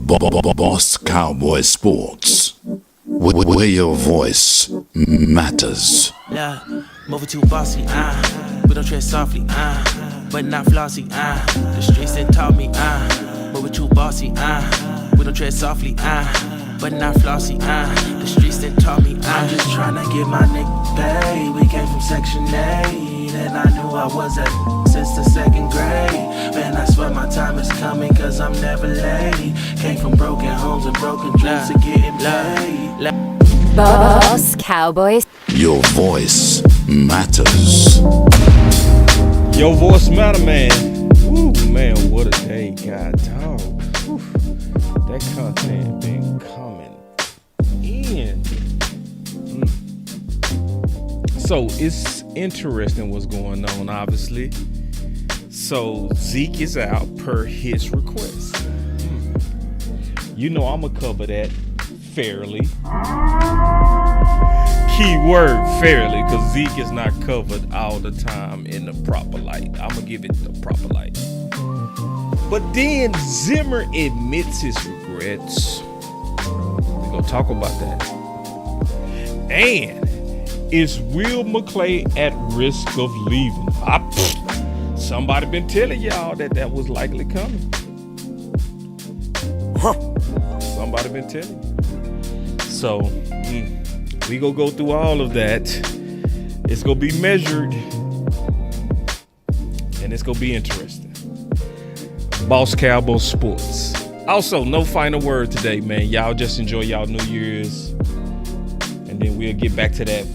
Boss Cowboy Sports, where your voice matters. Yeah, moving too bossy, we don't tread softly, but not flossy, the streets that taught me, moving too bossy, we don't tread softly, but not flossy, the streets that taught me, I'm just tryna get my nigga paid. We came from Section 8, and I knew I was at since the second grade. Man, I swear my time is coming, cause I'm never late. Came from broken homes and broken dreams to getting paid. Boss Cowboys. Your voice matters. Your voice matter, man. Woo, man, what a day, God, dog. Woo. That content been coming in. So it's interesting what's going on, obviously. So Zeke is out per his request. You know I'm gonna cover that fairly. Key word fairly, because Zeke is not covered all the time in the proper light. I'm gonna give it the proper light. But then Zimmer admits his regrets. We're gonna talk about that. And is Will McClay at risk of leaving? Somebody been telling y'all that was likely coming. Somebody been telling you. So we gonna go through all of that. It's gonna be measured, and it's gonna be interesting. Boss Cowboy Sports. Also, no final word today, man. Y'all just enjoy y'all New Year's, and then we'll get back to that.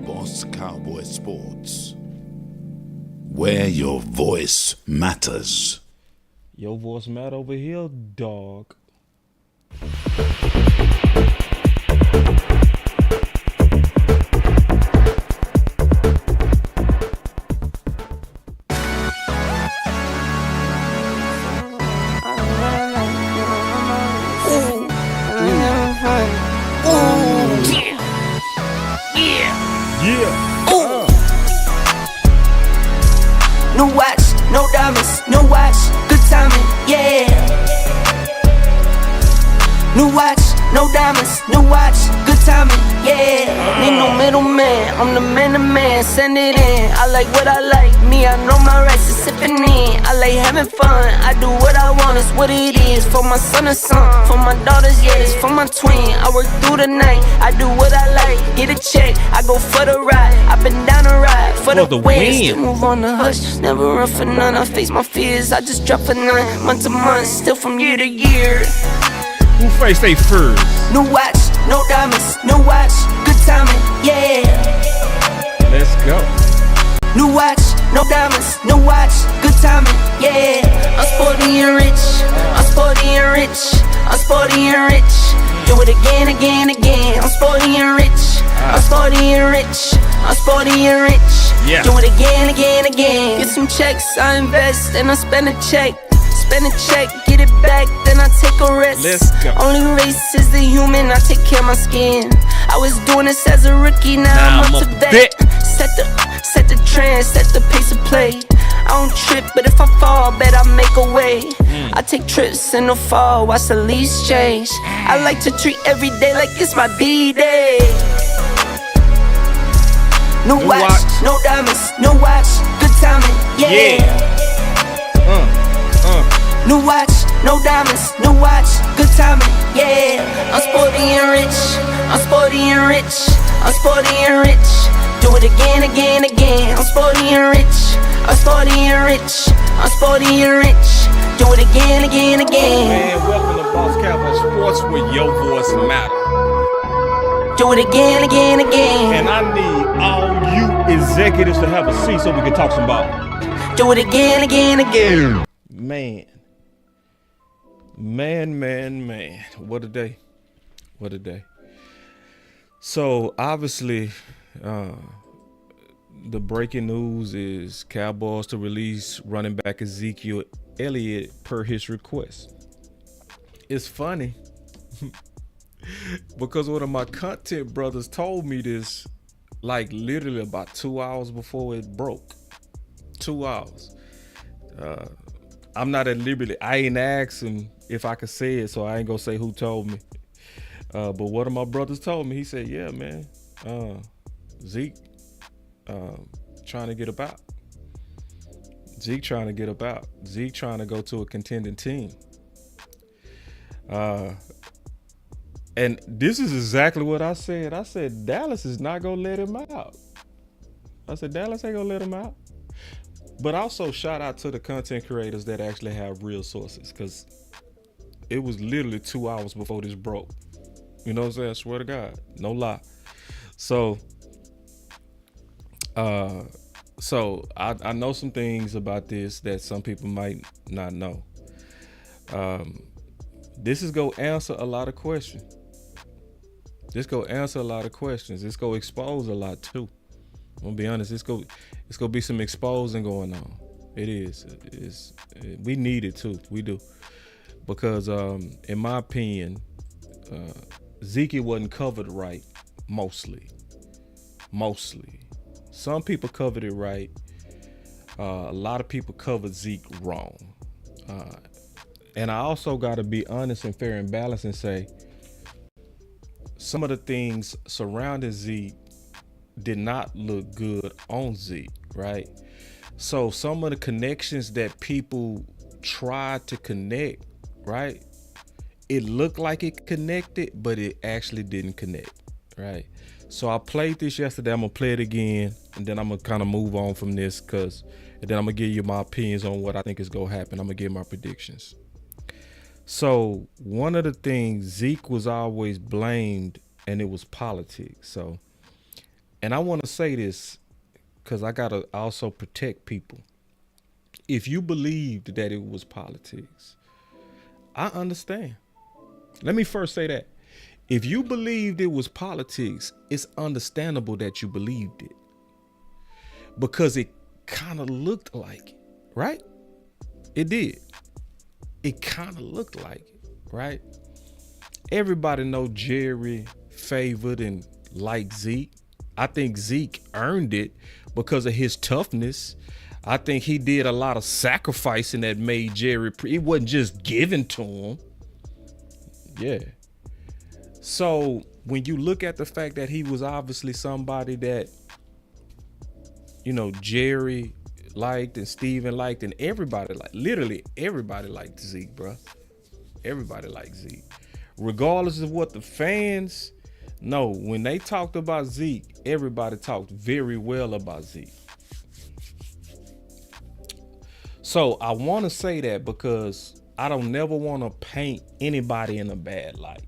Boss Cowboy Sports, where your voice matters. Your voice matter over here, dog. No watch, no diamonds, no watch, good timing, yeah. New watch, no diamonds, new watch, good timing, yeah. Need no middleman, I'm the man to man, send it in. I like what I like, me, I know my rights is sipping in. I like having fun, I do what I want, it's what it is. For my son and son, for my daughters, yeah, it's for my twin. I work through the night, I do what I like, get a check, I go for the ride. I've been down the ride, for the win. Still move on the hush, never run for none. I face my fears, I just drop for none. Month to month, still from year to year. Who face they first? New watch, no diamonds, new watch, good timing, yeah. Let's go. New watch, no diamonds, new watch, good timing, yeah. I'm sporty and rich, I'm sporty and rich, I'm sporty and rich. Do it again, again, again. I'm sporty and rich, I'm sporty and rich, I'm sporty and rich. Yeah. Do it again, again, again. Get some checks, I invest, and I spend a check. Spend a check, get it back, then I take a rest. Let's go. Only race is the human, I take care of my skin. I was doing this as a rookie, now I'm up to vet. Set the trend, set the pace of play. I don't trip, but if I fall, bet I make a way. I take trips in the fall, watch the leaves change. I like to treat every day like it's my B-day. No watch, no diamonds, no watch, good timing, yeah. New watch, no diamonds, new watch, good timing, yeah. I'm sporty and rich, I'm sporty and rich, I'm sporty and rich. Do it again, again, again. I'm sporty and rich, I'm sporty and rich, I'm sporty and rich. Do it again, again, again. Man, welcome to Boss Cowboy Sports, where your voice matter. Do it again, again, again. And I need all you executives to have a seat so we can talk some ball. Do it again, again, again. Man. What a day. What a day. So, obviously, the breaking news is Cowboys to release running back Ezekiel Elliott per his request. It's funny because one of my content brothers told me this like literally about 2 hours before it broke. 2 hours. I'm not at liberty. I ain't asked him if I could say it, so I ain't gonna say who told me. But one of my brothers told me. He said, "Yeah, man, Zeke trying to get about. Zeke trying to get about. Zeke trying to go to a contending team." And this is exactly what I said. I said Dallas is not gonna let him out. I said Dallas ain't gonna let him out. But also shout out to the content creators that actually have real sources, because it was literally 2 hours before this broke. You know what I'm saying? I swear to God, no lie. So, I know some things about this that some people might not know. This is gonna answer a lot of questions. It's gonna expose a lot too. I'm gonna be honest. It's gonna be some exposing going on. It is. We need it too. We do, because in my opinion, Zeke wasn't covered right. Mostly. Some people covered it right. A lot of people covered Zeke wrong. And I also got to be honest and fair and balanced and say some of the things surrounding Zeke did not look good on Zeke, right? So some of the connections that people tried to connect, right? It looked like it connected, but it actually didn't connect, right? So I played this yesterday. I'm gonna play it again, and then I'm gonna kind of move on from this, and then I'm gonna give you my opinions on what I think is gonna happen. I'm gonna give my predictions. So one of the things, Zeke was always blamed, and it was politics. So, and I want to say this because I gotta also protect people. If you believed that it was politics, I understand. Let me first say that. If you believed it was politics, it's understandable that you believed it, because it kind of looked like it, right? It did. It kind of looked like it, right? Everybody know Jerry favored and liked Zeke. I think Zeke earned it because of his toughness. I think he did a lot of sacrificing that made Jerry. It wasn't just given to him. Yeah. So when you look at the fact that he was obviously somebody that, you know, Jerry liked and Steven liked and everybody liked, literally everybody liked Zeke, bro. Everybody liked Zeke. Regardless of what the fans know, when they talked about Zeke, everybody talked very well about Zeke. So I want to say that because I don't never want to paint anybody in a bad light,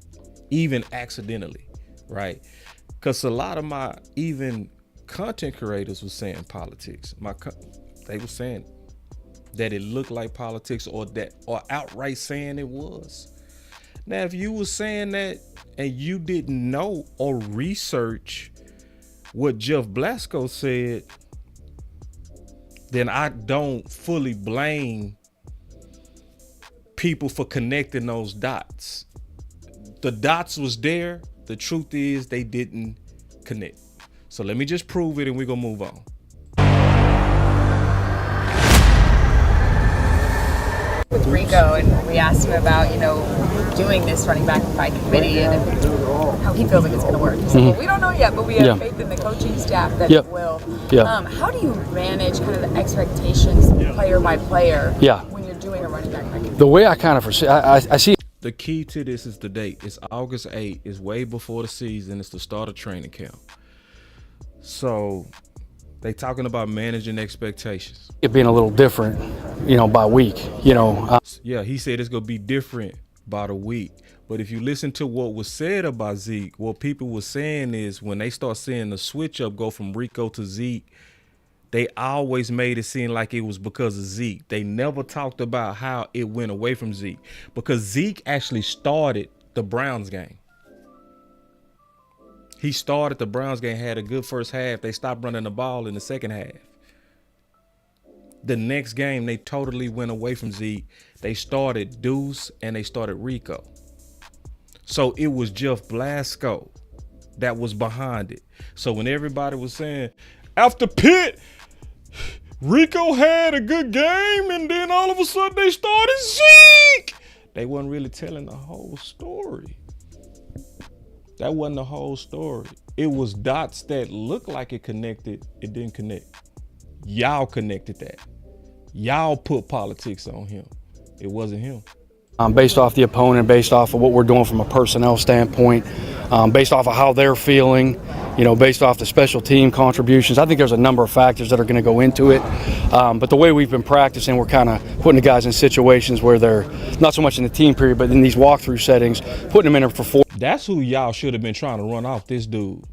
even accidentally, right? Because a lot of my even content creators were saying politics. They were saying that it looked like politics, or outright saying it was. Now, if you were saying that and you didn't know or research what Jeff Blasco said, then I don't fully blame people for connecting those dots. The dots was there. The truth is they didn't connect. So let me just prove it and we're gonna move on. With Rico, and we asked him about, doing this running back by committee and how he feels like it's going to work. He said, well, we don't know yet, but we have faith in the coaching staff that it will. How do you manage kind of the expectations player by player when you're doing a running back by committee? The way I kind of foresee, I see. The key to this is the date. It's August 8th. It's way before the season. It's the start of training camp. So they talking about managing expectations. It being a little different, by week, Yeah, he said it's going to be different by the week. But if you listen to what was said about Zeke, what people were saying is when they start seeing the switch up go from Rico to Zeke, they always made it seem like it was because of Zeke. They never talked about how it went away from Zeke, because Zeke actually started the Browns game. He started the Browns game, had a good first half. They stopped running the ball in the second half. The next game, they totally went away from Zeke. They started Deuce and they started Rico. So it was Jeff Blasco that was behind it. So when everybody was saying, after Pitt, Rico had a good game, and then all of a sudden they started Zeke. They wasn't really telling the whole story. That wasn't the whole story. It was dots that looked like it connected. It didn't connect. Y'all connected that. Y'all put politics on him. It wasn't him. Based off the opponent, based off of what we're doing from a personnel standpoint, based off of how they're feeling, based off the special team contributions. I think there's a number of factors that are going to go into it. But the way we've been practicing, we're kind of putting the guys in situations where they're not so much in the team period, but in these walkthrough settings, putting them in there for 4. That's who y'all should have been trying to run off this dude.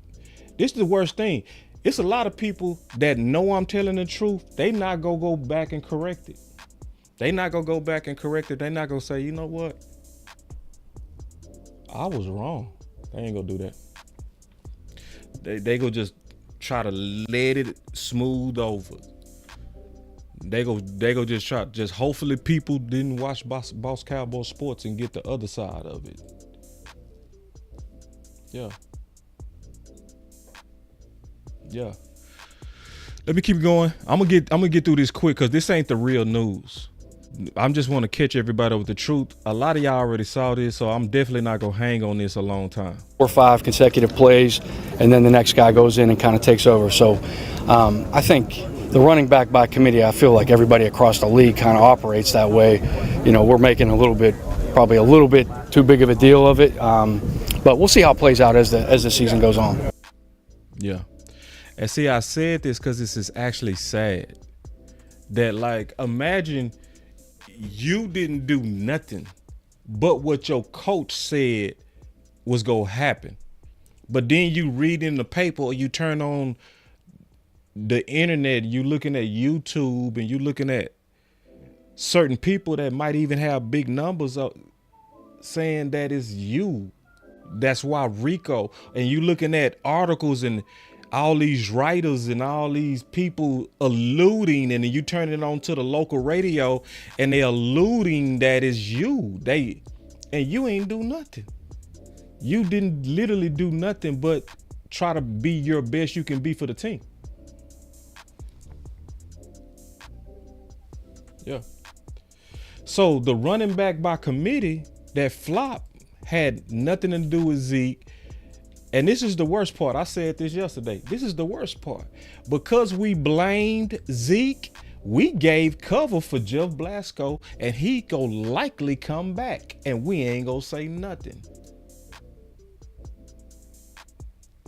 This is the worst thing. It's a lot of people that know I'm telling the truth. They not going to go back and correct it. They not going to go back and correct it. They not going to say, you know what? I was wrong. They ain't going to do that. They go just try to let it smooth over. They go just try, just hopefully people didn't watch Boss Cowboy Sports and get the other side of it. Yeah. Let me keep going. I'm gonna get through this quick because this ain't the real news. I'm just want to catch everybody with the truth. A lot of y'all already saw this, so I'm definitely not gonna hang on this a long time. 4 or 5 consecutive plays, and then the next guy goes in and kind of takes over. So I think the running back by committee, I feel like everybody across the league kind of operates that way. We're making probably a little bit too big of a deal of it, but we'll see how it plays out as the season goes on. Yeah. And see, I said this because this is actually sad. That, like, imagine you didn't do nothing but what your coach said was going to happen. But then you read in the paper or you turn on the internet, you looking at YouTube and you looking at certain people that might even have big numbers up saying that it's you. That's why Rico, and you looking at articles and all these writers and all these people alluding, and then you turn it on to the local radio and they alluding that it's you. And you ain't do nothing. You didn't literally do nothing but try to be your best you can be for the team. Yeah. So the running back by committee that flop had nothing to do with Zeke. And this is the worst part. I said this yesterday. This is the worst part. Because we blamed Zeke, we gave cover for Jeff Blasco, and he gonna likely come back, and we ain't gonna say nothing.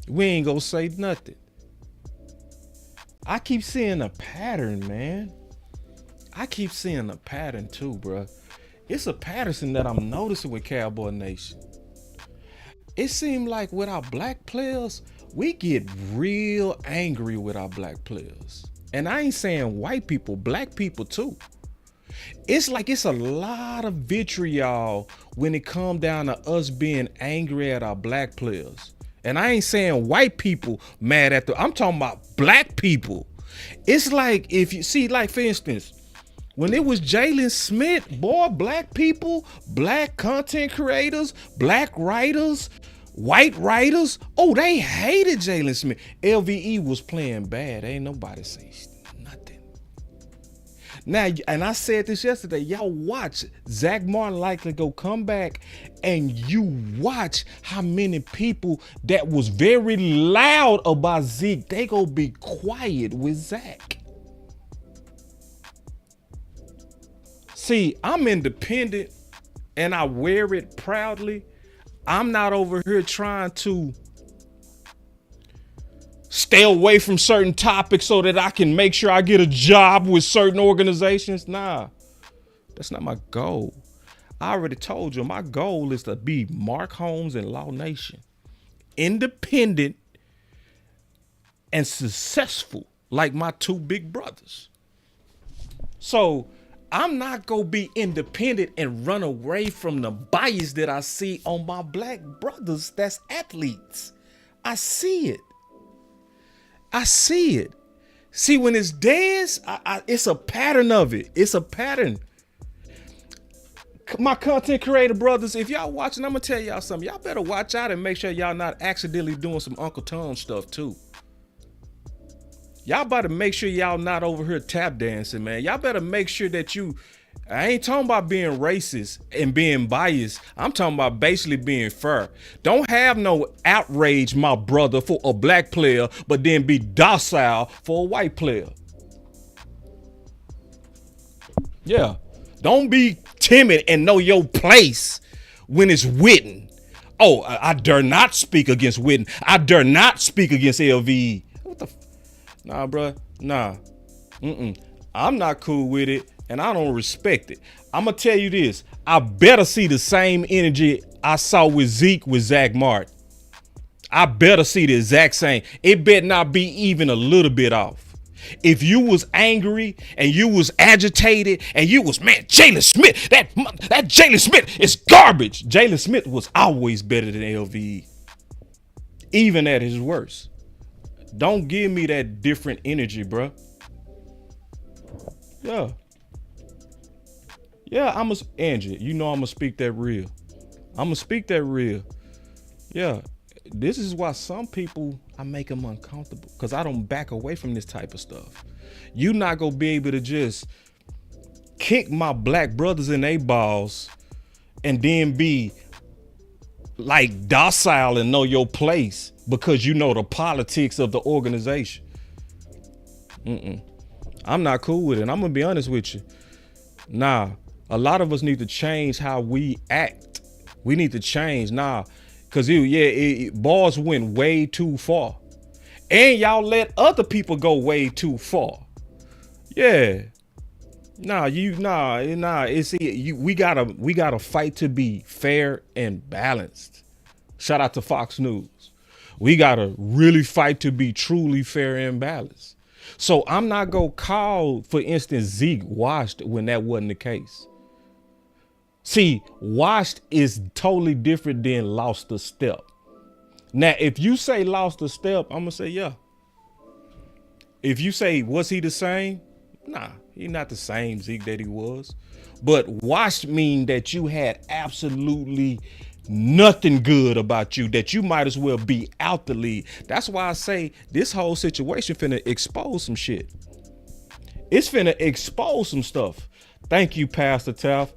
We ain't gonna say nothing. I keep seeing a pattern, man. I keep seeing a pattern too, bro. It's a pattern that I'm noticing with Cowboy Nation. It seems like with our black players, we get real angry with our black players. And I ain't saying white people, black people too. It's like it's a lot of vitriol when it comes down to us being angry at our black players. And I ain't saying white people mad at I'm talking about black people. It's like, if you see, like for instance, when it was Jalen Smith, boy, black people, black content creators, black writers, white writers, oh, they hated Jalen Smith. LVE was playing bad. Ain't nobody say nothing. Now, and I said this yesterday, y'all watch Zach Martin likely go come back, and you watch how many people that was very loud about Zeke, they gonna be quiet with Zach. See, I'm independent and I wear it proudly. I'm not over here trying to stay away from certain topics so that I can make sure I get a job with certain organizations. Nah, that's not my goal. I already told you, my goal is to be Mark Holmes and Law Nation. Independent and successful like my two big brothers. So I'm not going to be independent and run away from the bias that I see on my black brothers that's athletes. I see it. I see it. See, when it's dance, it's a pattern of it. It's a pattern. My content creator brothers, if y'all watching, I'm going to tell y'all something. Y'all better watch out and make sure y'all not accidentally doing some Uncle Tom stuff too. Y'all better make sure y'all not over here tap dancing, man. Y'all better make sure that I ain't talking about being racist and being biased. I'm talking about basically being fair. Don't have no outrage, my brother, for a black player, but then be docile for a white player. Yeah. Don't be timid and know your place when it's Witten. Oh, I dare not speak against Witten. I dare not speak against LVE. What the Nah, bro. Nah. I'm not cool with it, and I don't respect it. I'm going to tell you this. I better see the same energy I saw with Zeke with Zach Martin. I better see the exact same. It better not be even a little bit off. If you was angry and you was agitated and you was, man, Jalen Smith, that Jalen Smith is garbage. Jalen Smith was always better than LVE, even at his worst. Don't give me that different energy, bro. Yeah. Yeah, Angie, you know I'm going to speak that real. I'm going to speak that real. Yeah. This is why some people, I make them uncomfortable because I don't back away from this type of stuff. You're not going to be able to just kick my black brothers in their balls and then be like docile and know your place because you know the politics of the organization. I'm not cool with it. I'm going to be honest with you. Nah, a lot of us need to change how we act. We need to change. Nah, because balls went way too far. And y'all let other people go way too far. Yeah. We gotta fight to be fair and balanced. Shout out to Fox News. We gotta really fight to be truly fair and balanced. So I'm not gonna call, for instance, Zeke washed when that wasn't the case. See, washed is totally different than lost a step. Now, if you say lost a step, I'm gonna say yeah. If you say, was he the same? Nah, he's not the same Zeke that he was. But washed mean that you had absolutely nothing good about you, that you might as well be out the league. That's why I say this whole situation finna expose some shit. It's finna expose some stuff. Thank you, Pastor Taft.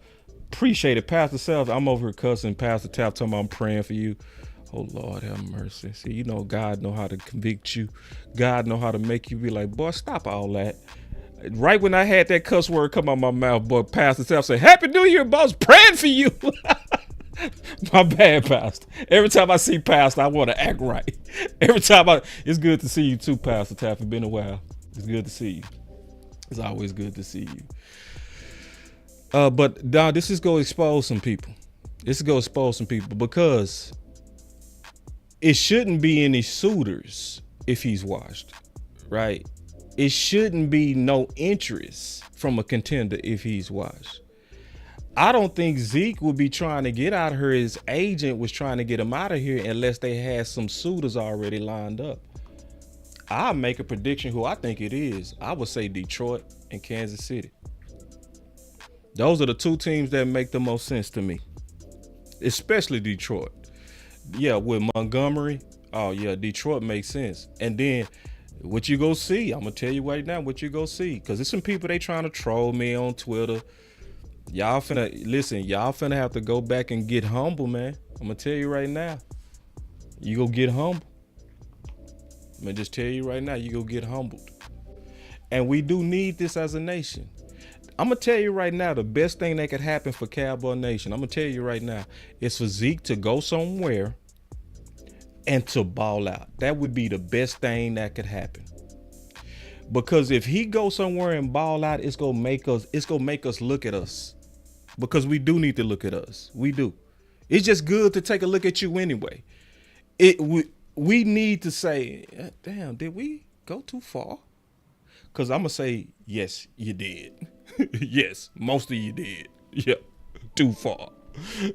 Appreciate it. Pastor Self, I'm over here cussing Pastor Taft, talking about I'm praying for you. Oh, Lord, have mercy. See, you know God know how to convict you. God know how to make you be like, boy, stop all that. Right when I had that cuss word come out my mouth, boy, Pastor Self said, Happy New Year, boss, praying for you. My bad, Pastor. Every time I see Pastor, I want to act right. It's good to see you too, Pastor Taft. It's been a while. It's good to see you. It's always good to see you. But now this is going to expose some people. Because it shouldn't be any suitors if he's washed, right? It shouldn't be no interest from a contender if he's washed. I don't think Zeke would be trying to get out of here. His agent was trying to get him out of here unless they had some suitors already lined up. I'll make a prediction who I think it is. I would say Detroit and Kansas City. Those are the two teams that make the most sense to me, especially Detroit. Yeah, with Montgomery. Oh, yeah, Detroit makes sense. And then what you go see, I'm going to tell you right now what you go see. Because there's some people, they trying to troll me on Twitter. Y'all finna have to go back and get humble, man. I'm going to tell you right now. You go get humble. I'm going to just tell you right now, you go get humbled. And we do need this as a nation. I'm going to tell you right now, the best thing that could happen for Cowboy Nation, I'm going to tell you right now, is for Zeke to go somewhere and to ball out. That would be the best thing that could happen. Because if he goes somewhere and ball out, it's going to make us look at us. Because we do need to look at us. We do. It's just good to take a look at you anyway. We need to say, damn, did we go too far? Because I'm going to say, yes, you did. Yes, most of you did. Yeah, too far.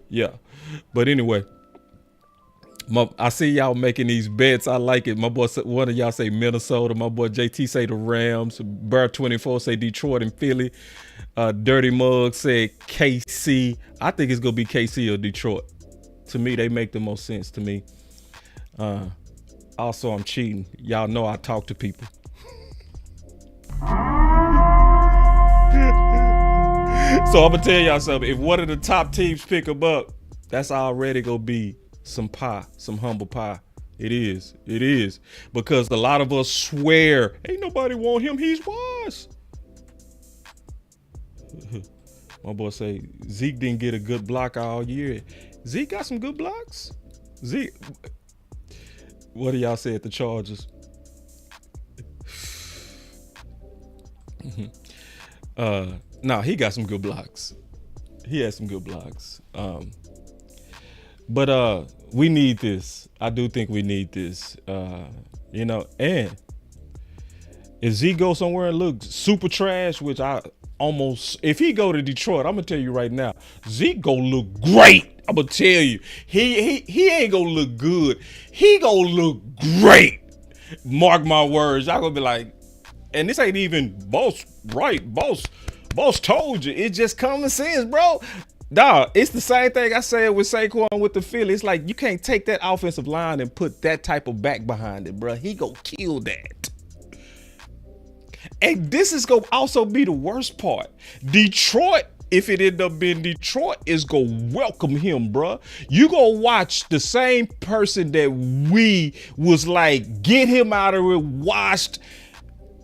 Yeah. But anyway, I see y'all making these bets. I like it. My boy, one of y'all say Minnesota. My boy JT say the Rams. Bear 24 say Detroit and Philly. Dirty Mug said KC. I think it's going to be KC or Detroit. To me, they make the most sense to me. Also, I'm cheating. Y'all know I talk to people. So I'm gonna tell y'all something. If one of the top teams pick him up, that's already gonna be some pie, some humble pie. It is. It is. Because a lot of us swear, ain't nobody want him. He's washed. My boy say Zeke didn't get a good block all year. Zeke got some good blocks. Zeke, what do y'all say at the Chargers? No, he got some good blocks. He has some good blocks. But we need this. I do think we need this. You know, and if Zeke goes somewhere and looks super trash, which I almost, if he go to Detroit, I'm gonna tell you right now, Zeke gonna look great. I'm gonna tell you, he ain't gonna look good. He gonna look great. Mark my words. Y'all gonna be like, and this ain't even boss told you. It's just common sense, bro. Dog, it's the same thing I said with Saquon with the Philly. It's like you can't take that offensive line and put that type of back behind it, bro. He gonna kill that. And this is gonna also be the worst part. Detroit, if it end up being Detroit, is gonna welcome him, bro. You gonna watch the same person that we was like, get him out of it, washed.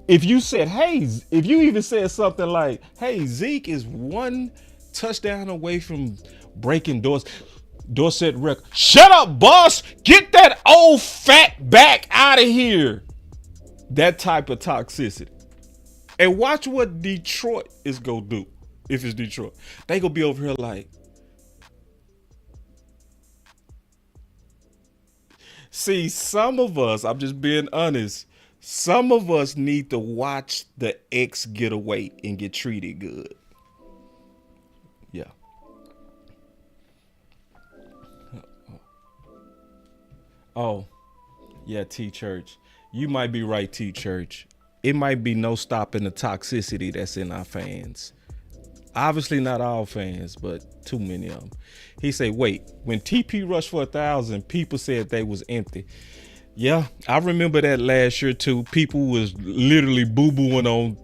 If you said, hey, if you even said something like, hey, Zeke is one touchdown away from breaking Dorsett record. Shut up, boss. Get that old fat back out of here. That type of toxicity. And watch what Detroit is going to do if it's Detroit. They going to be over here like, see, some of us, I'm just being honest, some of us need to watch the ex get away and get treated good. Yeah. Oh, yeah, T-Church. You might be right, T-Church. It might be no stopping the toxicity that's in our fans. Obviously not all fans, but too many of them. He said, wait, when TP rushed for 1,000, people said they was empty. Yeah, I remember that last year too. People was literally boo-booing on.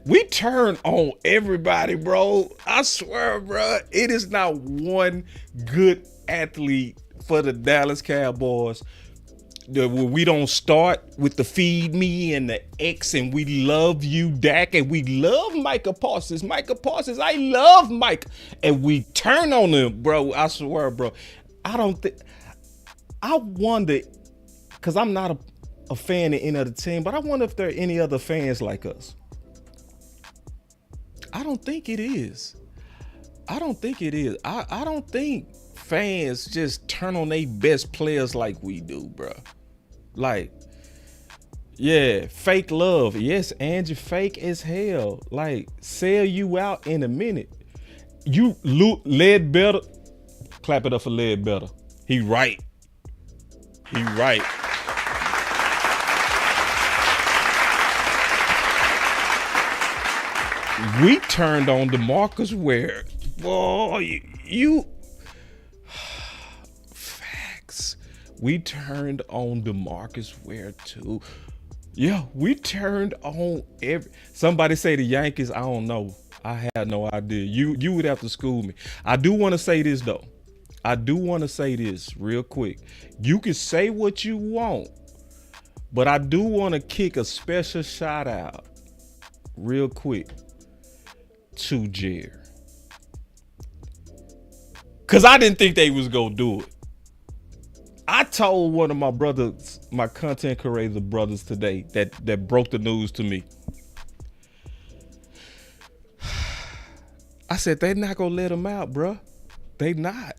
We turn on everybody, bro. I swear, bro. It is not one good athlete for the Dallas Cowboys we don't start with the feed me and the X and we love you, Dak, and we love Micah Parsons. I love Mike. And we turn on him, bro. I swear, bro. I wonder, because I'm not a fan of any other team, but I wonder if there are any other fans like us. I don't think it is. I don't think fans just turn on their best players like we do, bro. Like, yeah, fake love. Yes, Angie, fake as hell. Like, sell you out in a minute. You led better. Clap it up for led better. He right. We turned on DeMarcus Ware. Boy, you facts. We turned on DeMarcus Ware too. Yeah, we turned on somebody say the Yankees. I don't know. I had no idea. You would have to school me. I do want to say this though. Real quick. You can say what you want, but I do want to kick a special shout out real quick to Jerry. Cause I didn't think they was gonna do it. I told one of my brothers, my content creator brothers today that broke the news to me. I said, they not gonna let him out, bruh. They not.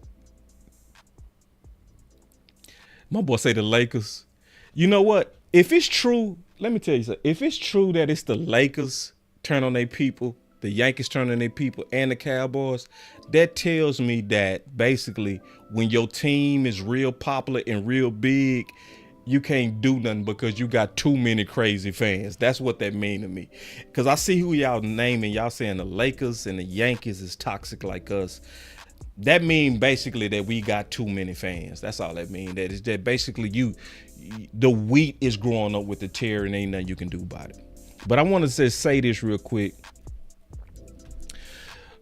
My boy say the Lakers. You know what? If it's true, let me tell you something. If it's true that it's the Lakers turn on their people, the Yankees turn on their people, and the Cowboys, that tells me that basically when your team is real popular and real big, you can't do nothing because you got too many crazy fans. That's what that mean to me. Because I see who y'all naming. Y'all saying the Lakers and the Yankees is toxic like us. That mean basically that we got too many fans. That's all that mean. That is that basically the wheat is growing up with the tear and ain't nothing you can do about it. But I want to say this real quick.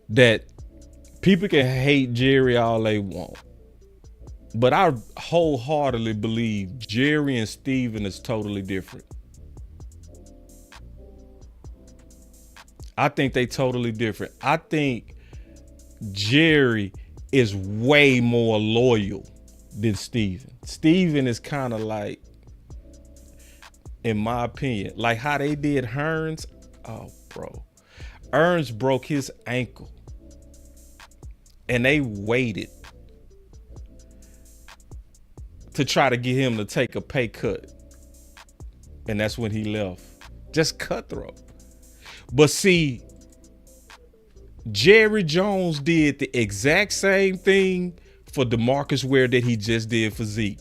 that people can hate Jerry all they want, but I wholeheartedly believe Jerry and Steven is totally different. I think they totally different. I think Jerry is way more loyal than Steven. Steven is kind of like, in my opinion, like how they did Hearns. Oh, bro. Hearns broke his ankle and they waited to try to get him to take a pay cut. And that's when he left. Just cutthroat. But see, Jerry Jones did the exact same thing for DeMarcus Ware that he just did for Zeke.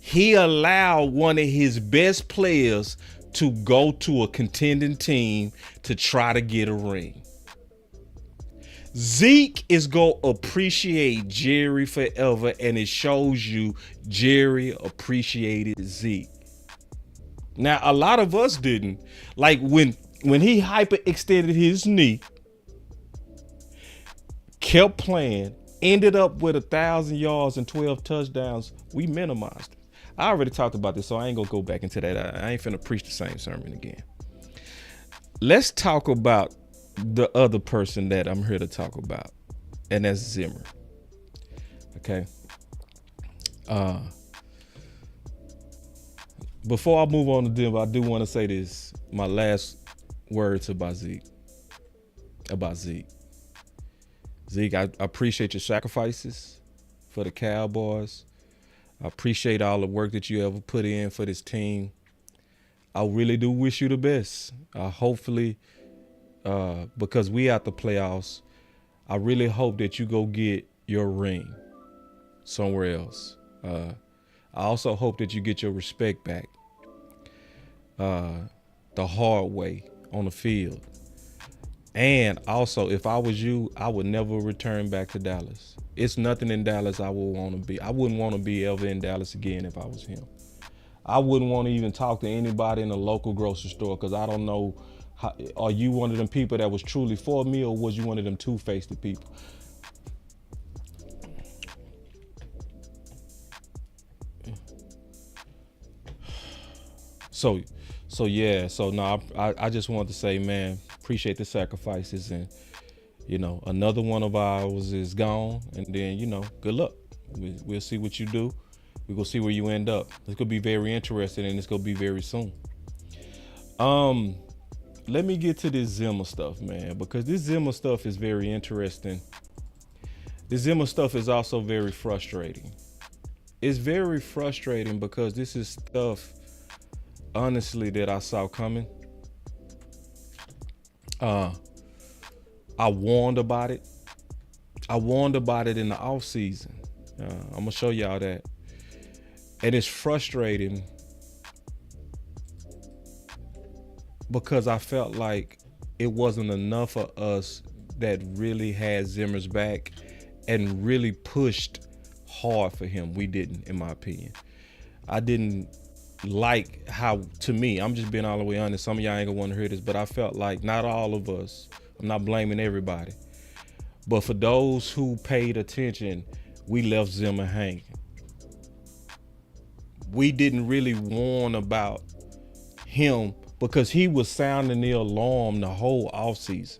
He allowed one of his best players to go to a contending team to try to get a ring. Zeke is going to appreciate Jerry forever, and it shows you Jerry appreciated Zeke. Now, a lot of us didn't. Like when he hyperextended his knee, kept playing, ended up with 1,000 yards and 12 touchdowns, we minimized it. I already talked about this, so I ain't gonna go back into that. I ain't finna preach the same sermon again. Let's talk about the other person that I'm here to talk about, and that's Zimmer. Okay. Before I move on to them, I do want to say this. My last words about Zeke. Zeke, I appreciate your sacrifices for the Cowboys. I appreciate all the work that you ever put in for this team. I really do wish you the best. Hopefully, because we at the playoffs, I really hope that you go get your ring somewhere else. I also hope that you get your respect back the hard way on the field. And also, if I was you, I would never return back to Dallas. It's nothing in Dallas I would want to be. I wouldn't want to be ever in Dallas again if I was him. I wouldn't want to even talk to anybody in a local grocery store because I don't know, are you one of them people that was truly for me, or was you one of them two-faced people? So yeah, so no, I just wanted to say, man, appreciate the sacrifices, and another one of ours is gone, and then good luck. We'll see what you do. We're gonna see where you end up. It's gonna be very interesting, and it's gonna be very soon. Let me get to this Zimmer stuff, man, because this Zimmer stuff is very interesting. This Zimmer stuff is also very frustrating. It's very frustrating because this is stuff, honestly, that I saw coming. I warned about it. I warned about it in the off season. I'm gonna show y'all that. And it's frustrating because I felt like it wasn't enough of us that really had Zimmer's back and really pushed hard for him. We didn't, in my opinion. I didn't like how, to me, I'm just being all the way honest, some of y'all ain't gonna want to hear this, but I felt like not all of us, I'm not blaming everybody, but for those who paid attention, we left Zimmer hanging. We didn't really warn about him because he was sounding the alarm the whole offseason.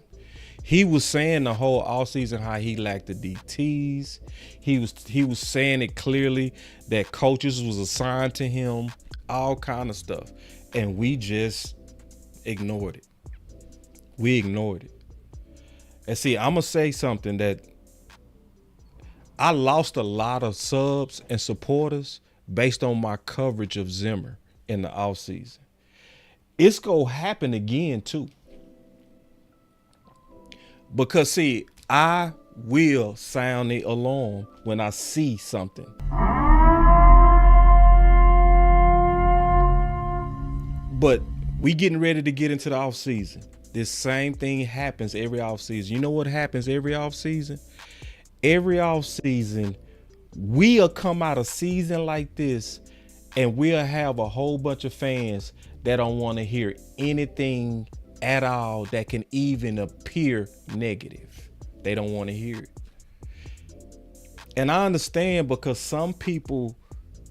He was saying the whole offseason how he lacked the DTs. He was saying it clearly that coaches was assigned to him, all kind of stuff. And we just ignored it. We ignored it. And see, I'm going to say something that I lost a lot of subs and supporters based on my coverage of Zimmer in the offseason. It's going to happen again, too. Because, see, I will sound the alarm when I see something. But we getting ready to get into the off season. This same thing happens every off season. You know what happens every off season? Every off season, we'll come out a season like this and we'll have a whole bunch of fans that don't want to hear anything at all that can even appear negative. They don't want to hear it. And I understand, because some people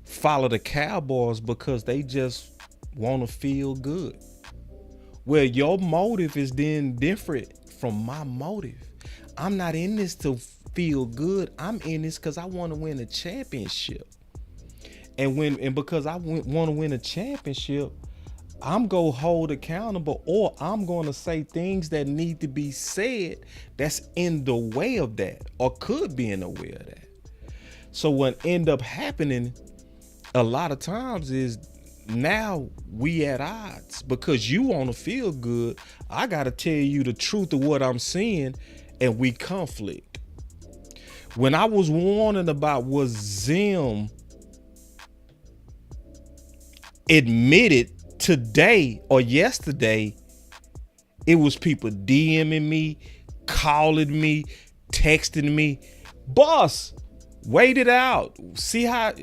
follow the Cowboys because they just want to feel good. Well, your motive is then different from my motive. I'm not in this to feel good. I'm in this because I want to win a championship. And because I want to win a championship, I'm going to hold accountable, or I'm going to say things that need to be said that's in the way of that, or could be in the way of that. So what end up happening a lot of times is now we at odds, because you want to feel good. I got to tell you the truth of what I'm seeing, and we conflict. When I was warning about what Zim admitted today or yesterday, it was people DMing me, calling me, texting me, boss, wait it out. See how,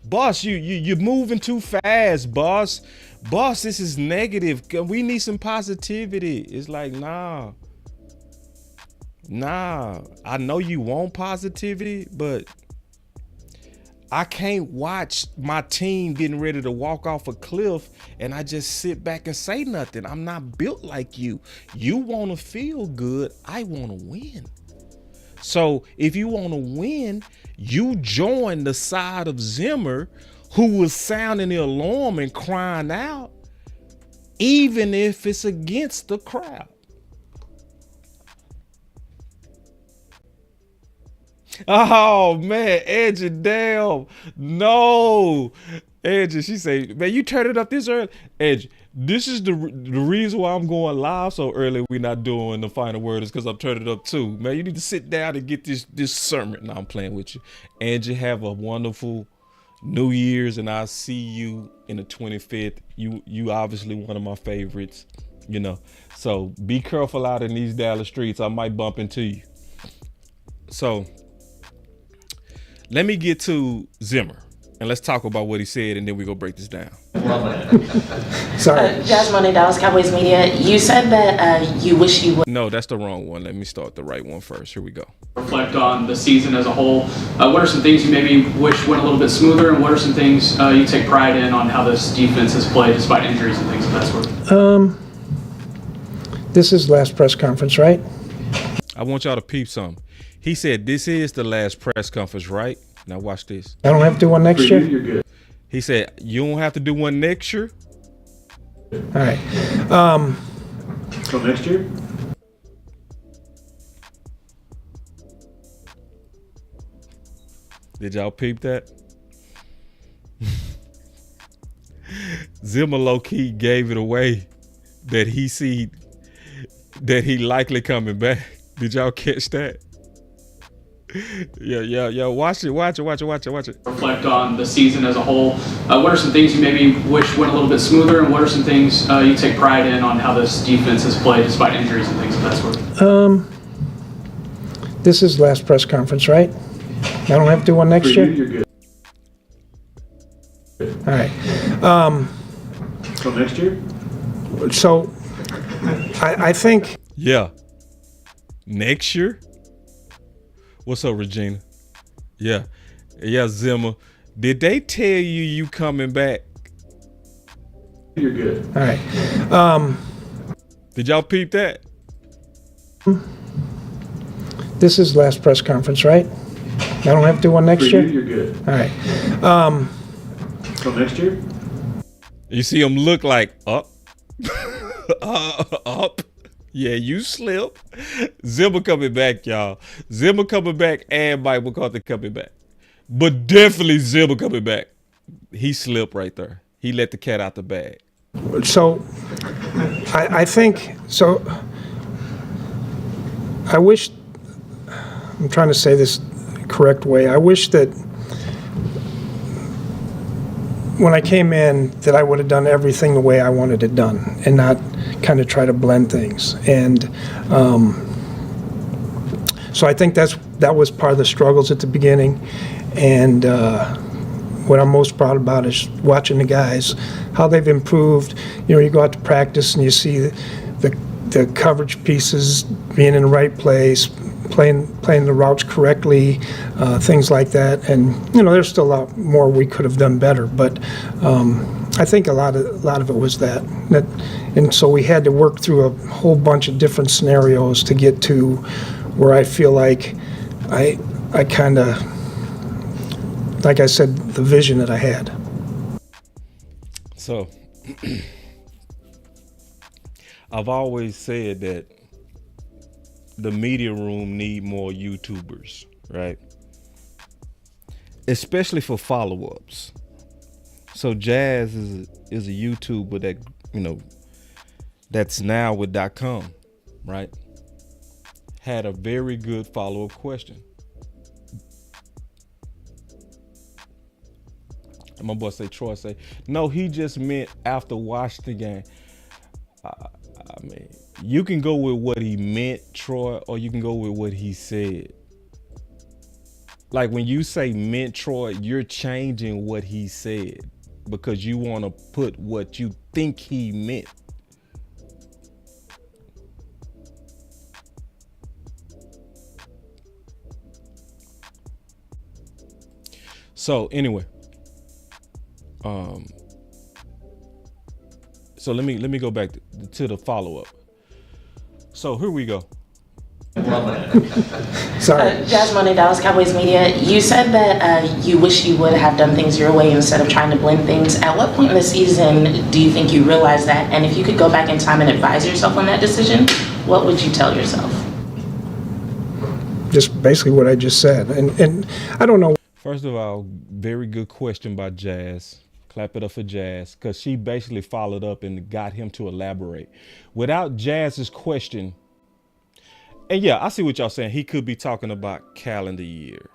boss, you're moving too fast, boss. Boss, this is negative. We need some positivity. It's like, nah. I know you want positivity, but I can't watch my team getting ready to walk off a cliff and I just sit back and say nothing. I'm not built like you. You want to feel good. I want to win. So if you want to win, you join the side of Zimmer, who was sounding the alarm and crying out, even if it's against the crowd. Oh man, Edgy, damn. No. Edgy, she say, man, you turned it up this early. Edgy, this is the reason why I'm going live so early. We're not doing the final word is because I'm turning it up too. Man, you need to sit down and get this sermon. No, I'm playing with you. Edgy, have a wonderful New Year's, and I'll see you in the 25th. You obviously one of my favorites, So be careful out in these Dallas streets. I might bump into you. So let me get to Zimmer, and let's talk about what he said, and then we go break this down. Sorry. Jasmine, Dallas Cowboys Media, you said that you wish you would. No, that's the wrong one. Let me start the right one first. Here we go. Reflect on the season as a whole. What are some things you maybe wish went a little bit smoother, and what are some things you take pride in on how this defense has played despite injuries and things of that sort? This is last press conference, right? I want y'all to peep something. He said, this is the last press conference, right? Now watch this. I don't have to do one next year? You're good. He said, you don't have to do one next year? All right. So next year? Did y'all peep that? Zimmer low-key gave it away that he likely coming back. Did y'all catch that? Yeah. Watch it. Reflect on the season as a whole. What are some things you maybe wish went a little bit smoother, and what are some things you take pride in on how this defense has played despite injuries and things of that sort? This is last press conference, right? I don't have to do one next year? You're good. All right. So next year? So I think. Yeah. Next year? What's up, Regina? Yeah, Zimmer. Did they tell you coming back? You're good. All right. Did y'all peep that? This is last press conference, right? I don't have to do one next year? You're good. All right. So next year? You see him look like up. Up. Yeah, you slip. Zimmer coming back, y'all. Zimmer coming back and Mike McCarthy coming back. But definitely Zimmer coming back. He slipped right there. He let the cat out the bag. So I think, so I wish, I'm trying to say this the correct way. I wish that when I came in that I would have done everything the way I wanted it done and not kind of try to blend things. And so I think that was part of the struggles at the beginning. And what I'm most proud about is watching the guys, how they've improved. You go out to practice and you see the the coverage pieces, being in the right place, playing the routes correctly, things like that. And there's still a lot more we could have done better, but I think a lot of it was that. And so we had to work through a whole bunch of different scenarios to get to where I feel like I kind of, like I said, the vision that I had. So I've always said that the media room need more YouTubers, right? Especially for follow-ups. So Jazz is a YouTuber that, that's now with .com, right? Had a very good follow-up question. And my boy Troy say, no, he just meant after watching the game. I mean, you can go with what he meant, Troy, or you can go with what he said. Like when you say meant, Troy, you're changing what he said because you want to put what you think he meant. So anyway, so let me go back to the follow-up. So here we go. Sorry. Jazz Monday, Dallas Cowboys media. You said that you wish you would have done things your way instead of trying to blend things. At what point in the season do you think you realized that? And if you could go back in time and advise yourself on that decision, what would you tell yourself? Just basically what I just said. And I don't know. First of all, very good question by Jazz. Clap it up for Jazz, because she basically followed up and got him to elaborate. Without Jazz's question, and yeah, I see what y'all saying. He could be talking about calendar year.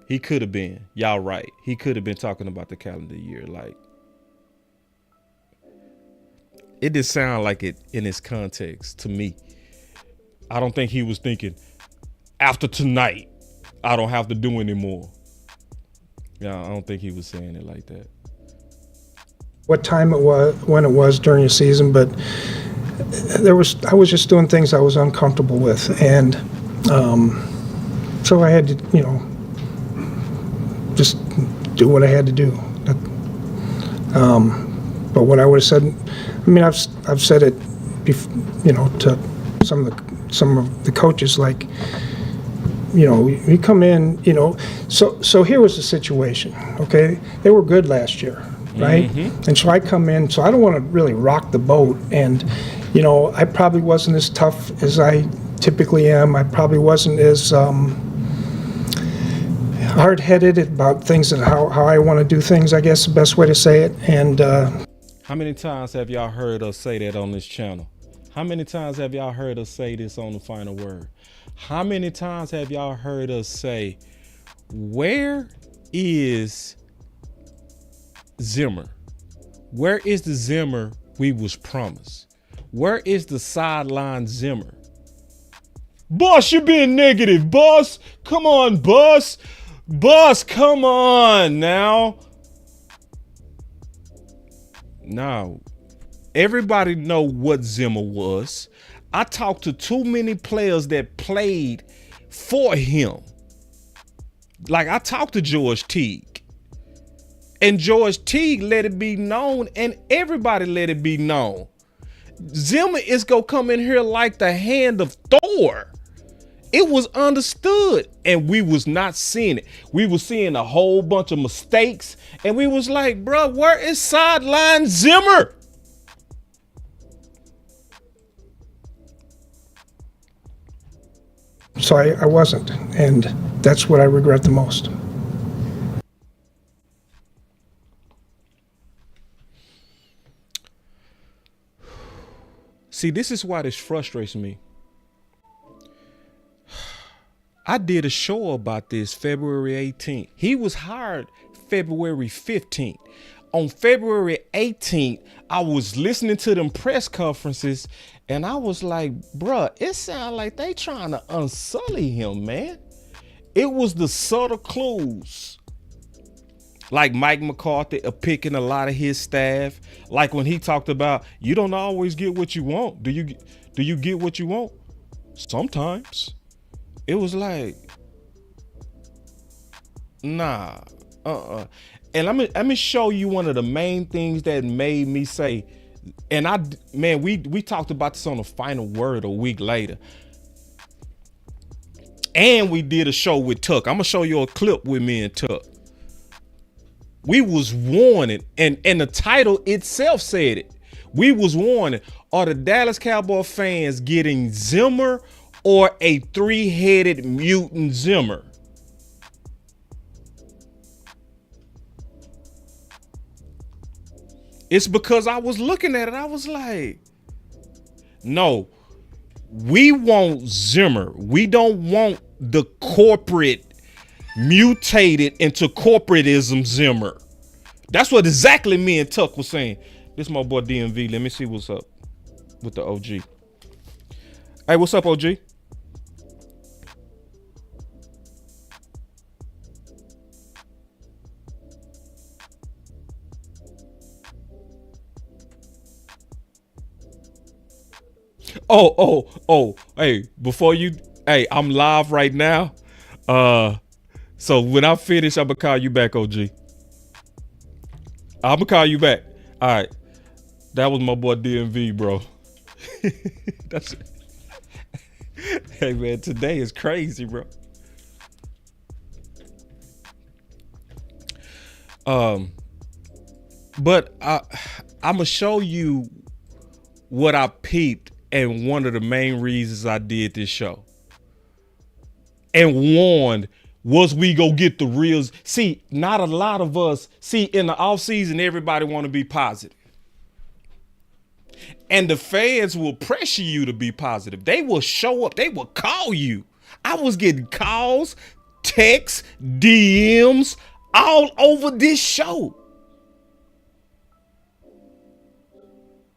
He could have been. Y'all right. He could have been talking about the calendar year. Like, it did sound like it in its context to me. I don't think he was thinking, after tonight, I don't have to do anymore. Yeah, I don't think he was saying it like that. What time it was, when it was during the season, but I was just doing things I was uncomfortable with, and so I had to, just do what I had to do. But what I would have said, I mean, I've said it, to some of the coaches, like, you come in, so here was the situation, okay? They were good last year, right? Mm-hmm. And so I come in, so I don't want to really rock the boat, and, I probably wasn't as tough as I typically am. I probably wasn't as hard-headed about things and how I want to do things, I guess the best way to say it. And how many times have y'all heard us say that on this channel? How many times have y'all heard us say this on The Final Word? How many times have y'all heard us say, where is Zimmer? Where is the Zimmer we was promised? Where is the sideline Zimmer? Boss, you're being negative, boss. Come on, boss. Boss, come on now. Now, everybody know what Zimmer was. I talked to too many players that played for him. Like, I talked to George Teague. And George Teague let it be known, and everybody let it be known. Zimmer is gonna come in here like the hand of Thor. It was understood, and we was not seeing it. We was seeing a whole bunch of mistakes, and we was like, bro, where is sideline Zimmer? So I wasn't, and that's what I regret the most. See, this is why this frustrates me. I did a show about this February 18th. He was hired February 15th. On February 18th, I was listening to them press conferences, and I was like, bruh, it sounds like they trying to unsully him, man. It was the subtle clues. Like Mike McCarthy picking a lot of his staff. Like when he talked about, you don't always get what you want. Do Do you get what you want? Sometimes. It was like, nah, And let me show you one of the main things that made me say, and we talked about this on the Final Word a week later. And we did a show with Tuck. I'm gonna show you a clip with me and Tuck. We was warning, and the title itself said it. We was warning, are the Dallas Cowboy fans getting Zimmer or a 3-headed mutant Zimmer? It's because I was looking at it. I was like, no, we want Zimmer. We don't want the corporate mutated into corporatism Zimmer. That's what exactly me and Tuck was saying. This is my boy DMV. Let me see what's up with the OG. Hey, what's up, OG? Oh, hey, I'm live right now. So when I finish, I'm gonna call you back, OG. I'm gonna call you back. All right. That was my boy DMV, bro. That's it. Hey man, today is crazy, bro. But I'm gonna show you what I peeped, and one of the main reasons I did this show. And warned, was we go get the reals? See, not a lot of us, in the off season, everybody want to be positive. And the fans will pressure you to be positive. They will show up. They will call you. I was getting calls, texts, DMs all over this show.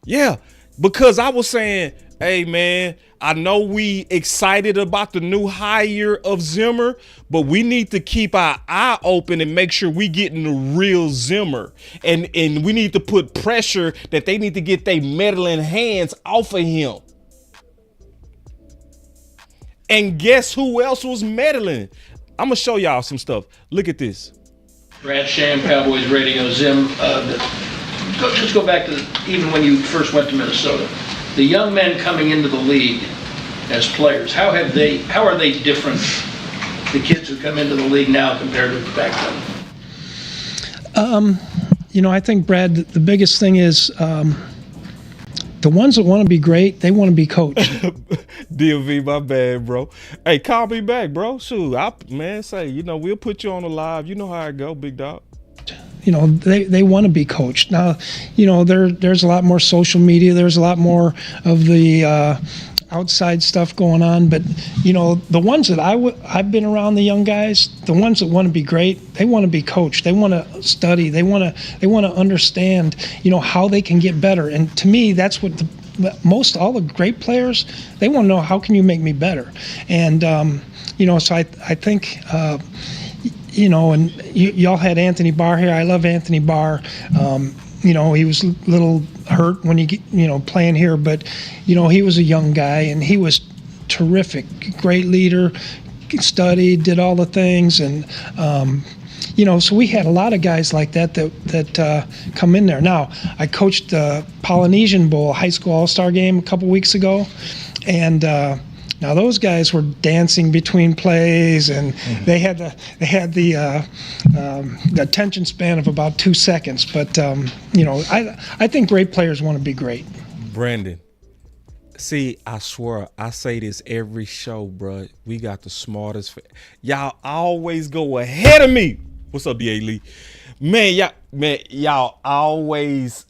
Yeah, because I was saying, hey man, I know we excited about the new hire of Zimmer, but we need to keep our eye open and make sure we getting the real Zimmer. And we need to put pressure that they need to get their meddling hands off of him. And guess who else was meddling? I'm gonna show y'all some stuff. Look at this. Brad Shan, Cowboys Radio, Zim. Just go back to even when you first went to Minnesota. The young men coming into the league as players, how are they different, the kids who come into the league now compared to back then? I think, Brad, the biggest thing is the ones that want to be great, they want to be coached. DMV, my bad, bro. Hey, call me back, bro. Shoot, we'll put you on the live. You know how it go, big dog. They want to be coached. Now, there's a lot more social media. There's a lot more of the outside stuff going on. But, the ones that I've been around, the young guys, the ones that want to be great, they want to be coached. They want to study. They want to understand, how they can get better. And to me, that's what all the great players, they want to know, how can you make me better? And, so I think, and y'all had Anthony Barr here. I love Anthony Barr. He was a little hurt when playing here, but, he was a young guy and he was terrific, great leader, studied, did all the things. And, so we had a lot of guys like that come in there. Now, I coached the Polynesian Bowl high school all-star game a couple weeks ago. And, now those guys were dancing between plays, and they had the attention span of about 2 seconds. But I think great players want to be great. Brandon, see, I swear I say this every show, bro. We got the smartest. Y'all always go ahead of me. What's up, DA Lee? Y'all always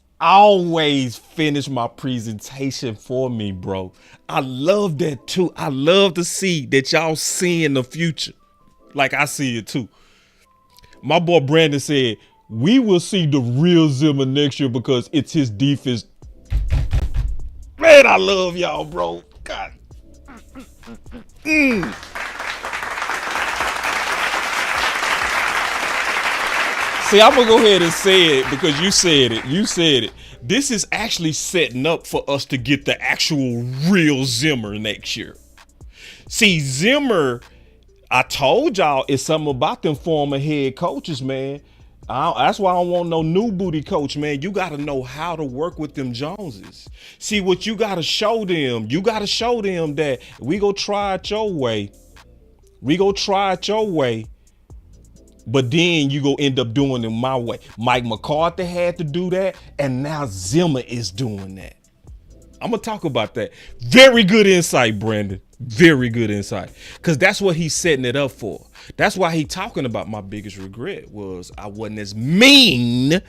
finish my presentation for me, bro. I love that too. I love to see that y'all see in the future like I see it too. My boy Brandon said, we will see the real Zimmer next year because it's his defense. Man, I love y'all, bro. God. See, See, I'm gonna go ahead and say it because you said it. You said it. This is actually setting up for us to get the actual real Zimmer next year. See, Zimmer, I told y'all it's something about them former head coaches, man. That's why I don't want no new booty coach, man. You got to know how to work with them Joneses. See, what you got to show them, that we go try it your way. But then you go end up doing it my way. Mike McCarthy had to do that, and now Zimmer is doing that. I'm going to talk about that. Very good insight, Brandon. Very good insight. Because that's what he's setting it up for. That's why he talking about my biggest regret was I wasn't as mean.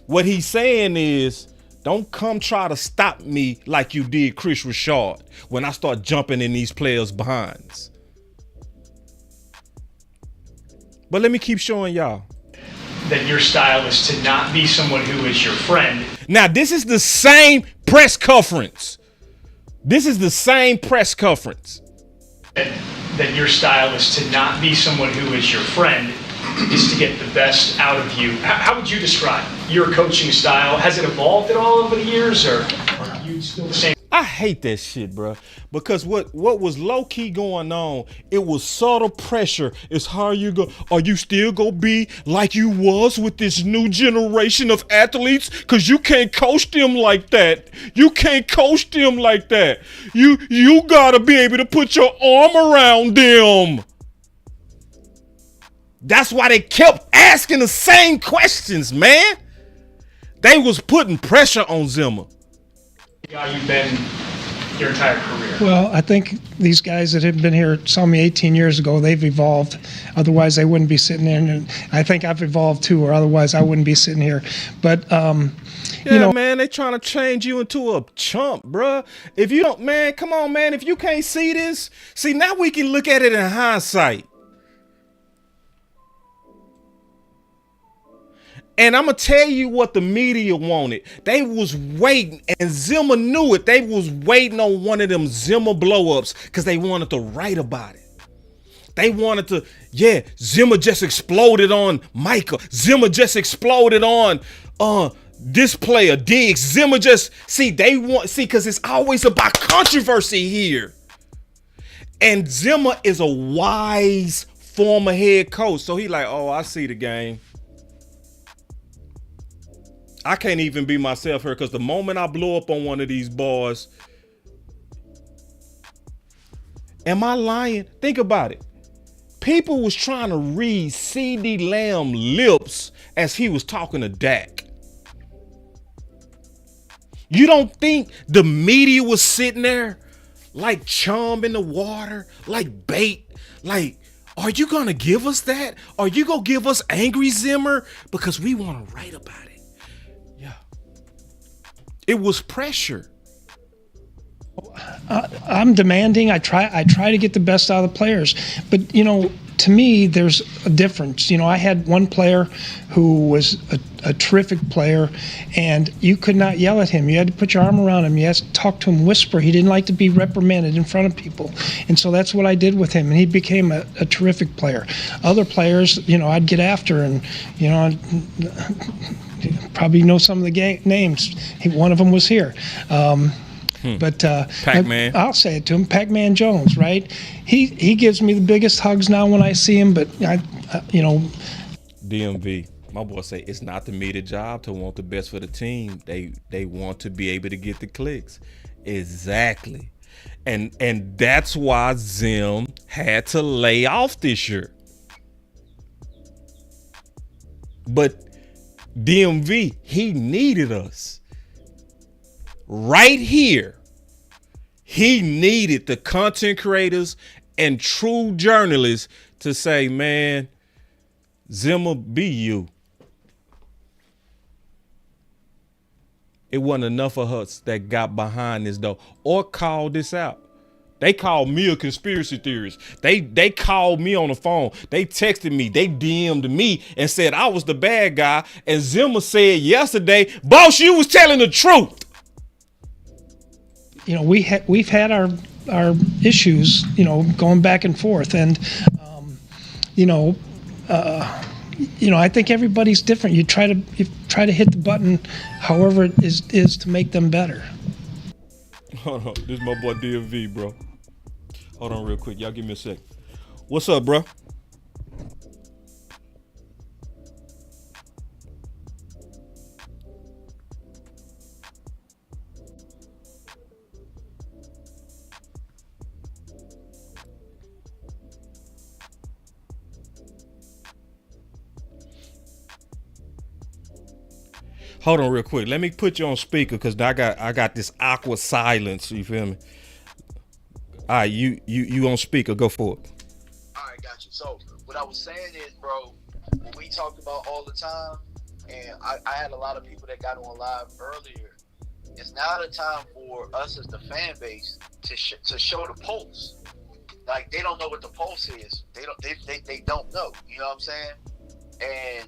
What he's saying is, don't come try to stop me like you did Chris Richard when I start jumping in these players' behinds. But let me keep showing y'all. That your style is to not be someone who is your friend. Now, this is the same press conference. That your style is to not be someone who is your friend, is to get the best out of you. How would you describe your coaching style? Has it evolved at all over the years, or are you still the same? I hate that shit, bro. Because what was low key going on, it was subtle pressure. It's how you go. Are you still gonna be like you was with this new generation of athletes? Because you can't coach them like that. You gotta be able to put your arm around them. That's why they kept asking the same questions, man. They was putting pressure on Zimmer. You've been your entire career. Well, I think these guys that have been here saw me 18 years ago. They've evolved. Otherwise, they wouldn't be sitting there. And I think I've evolved too, or otherwise I wouldn't be sitting here. But, man, they trying to change you into a chump, bruh. If you don't, man, come on, man. If you can't see this, see, now we can look at it in hindsight. And I'm going to tell you what the media wanted. They was waiting, and Zimmer knew it. They was waiting on one of them Zimmer blow-ups because they wanted to write about it. They wanted to, Zimmer just exploded on Micah. Zimmer just exploded on this player, Diggs. Zimmer just, because it's always about controversy here. And Zimmer is a wise former head coach. So he like, I see the game. I can't even be myself here because the moment I blow up on one of these bars, am I lying? Think about it. People was trying to read CeeDee Lamb lips as he was talking to Dak. You don't think the media was sitting there like chum in the water, like bait, like, are you going to give us that? Are you going to give us angry Zimmer? Because we want to write about it. It was pressure. I'm demanding. I try to get the best out of the players. But, to me, there's a difference. I had one player who was a terrific player, and you could not yell at him. You had to put your arm around him. You had to talk to him, whisper. He didn't like to be reprimanded in front of people. And so that's what I did with him, and he became a terrific player. Other players, I'd get after, and, probably know some of the names. One of them was here. But Pac-Man. I'll say it to him, Pac-Man Jones, right? He gives me the biggest hugs now when I see him, but DMV. My boy say it's not the media job to want the best for the team. They want to be able to get the clicks. Exactly. And that's why Zim had to lay off this year. But DMV, he needed us. Right here, he needed the content creators and true journalists to say, man, Zimmer, be you. It wasn't enough of us that got behind this, though, or called this out. They called me a conspiracy theorist. They called me on the phone. They texted me. They DM'd me and said I was the bad guy. And Zimmer said yesterday, boss, you was telling the truth. We've had our issues, going back and forth. And, I think everybody's different. You try to hit the button however it is to make them better. Hold on. This is my boy DMV, bro. Hold on real quick. Y'all give me a sec. What's up, bro? Hold on real quick. Let me put you on speaker because I got this awkward silence. You feel me? All right, you on speaker. Go for it. All right, got you. So what I was saying is, bro, what we talked about all the time, and I had a lot of people that got on live earlier. It's now the time for us as the fan base to show the pulse. Like, they don't know what the pulse is. They don't know. You know what I'm saying? And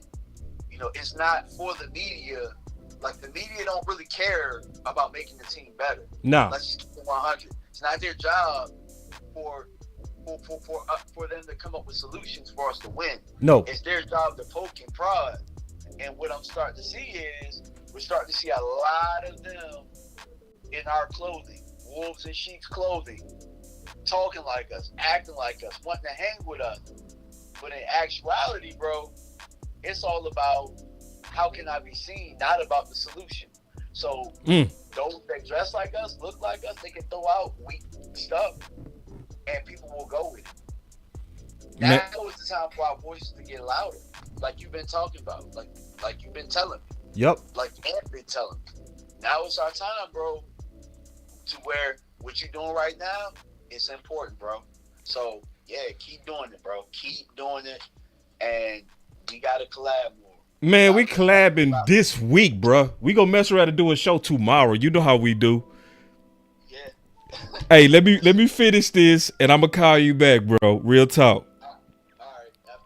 it's not for the media. Like, the media don't really care about making the team better. No. Let's just keep it 100. It's not their job for them to come up with solutions for us to win. No. It's their job to poke and prod. And what I'm starting to see is we're starting to see a lot of them in our clothing, wolves in sheep's clothing, talking like us, acting like us, wanting to hang with us. But in actuality, bro, it's all about how can I be seen, not about the solution. So those that dress like us, look like us, they can throw out weak stuff and people will go with it. Now is the time for our voices to get louder, like you've been talking about, like you've been telling me. Yep. Like you have been telling me. Now it's our time, bro, to where what you're doing right now is important, bro. So yeah, keep doing it, bro. Keep doing it, and we gotta collab more. Man, we collabing this week, bro. We gonna mess around and do a show tomorrow. You know how we do. Yeah. Hey, let me finish this, and I'm gonna call you back, bro. Real talk. All right.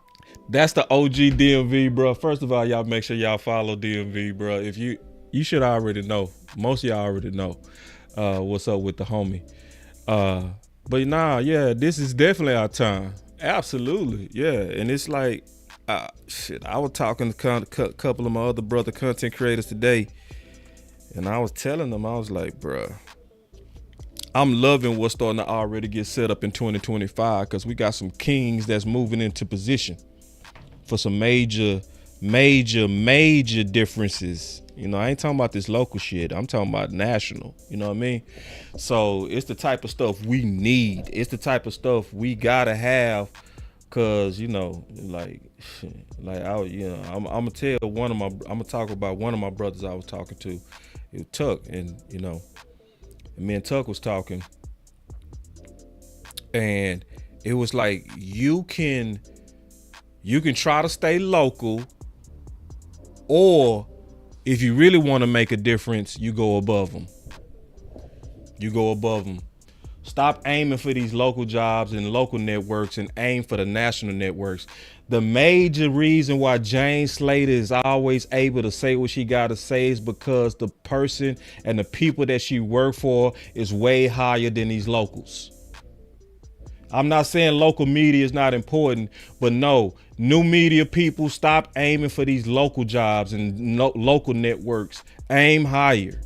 That's the OG DMV, bro. First of all, y'all make sure y'all follow DMV, bro. If you should already know. Most of y'all already know what's up with the homie. But nah, yeah, this is definitely our time. Absolutely, yeah. And it's like, I was talking to a couple of my other brother content creators today, and I was telling them, I was like, bruh, I'm loving what's starting to already get set up in 2025 because we got some kings that's moving into position for some major differences. I ain't talking about this local shit. I'm talking about national. You know what I mean? So it's the type of stuff we need. It's the type of stuff we gotta have. Cause I'm gonna talk about one of my brothers I was talking to. It was Tuck, and me and Tuck was talking, and it was like you can try to stay local, or if you really want to make a difference, you go above them. Stop aiming for these local jobs and local networks and aim for the national networks. The major reason why Jane Slater is always able to say what she got to say is because the person and the people that she worked for is way higher than these locals. I'm not saying local media is not important, but no, new media people, stop aiming for these local jobs and local networks. Aim higher.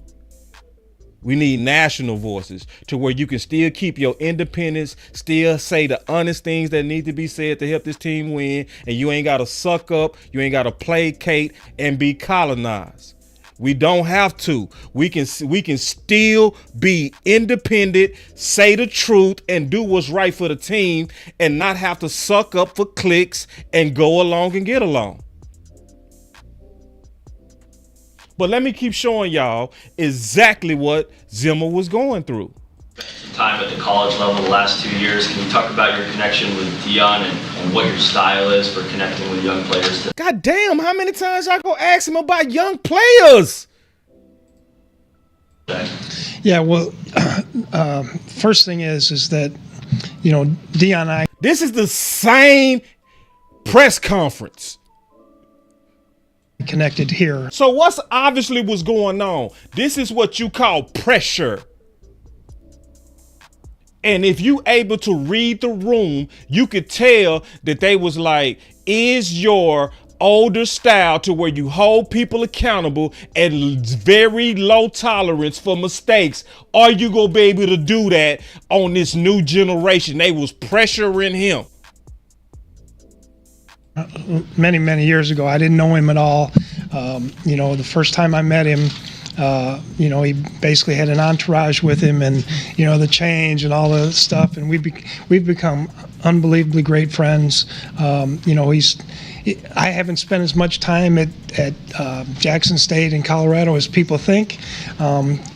We need national voices to where you can still keep your independence, still say the honest things that need to be said to help this team win, and you ain't got to suck up, you ain't got to placate and be colonized. We don't have to. We can still be independent, say the truth, and do what's right for the team, and not have to suck up for clicks and go along and get along. But let me keep showing y'all exactly what Zimmer was going through. Some time at the college level the last 2 years. Can you talk about your connection with Dion and what your style is for connecting with young players? God damn, how many times I go ask him about young players? Yeah, well, first thing is that, Dion, this is the same press conference. Connected here. So what's obviously was going on? This is what you call pressure. And if you able to read the room, you could tell that they was like, is your older style to where you hold people accountable and very low tolerance for mistakes, are you gonna be able to do that on this new generation? They was pressuring him. Many years ago, I didn't know him at all. The first time I met him, he basically had an entourage with him, and the change and all the stuff, and we've become unbelievably great friends. I haven't spent as much time at Jackson State in Colorado as people think.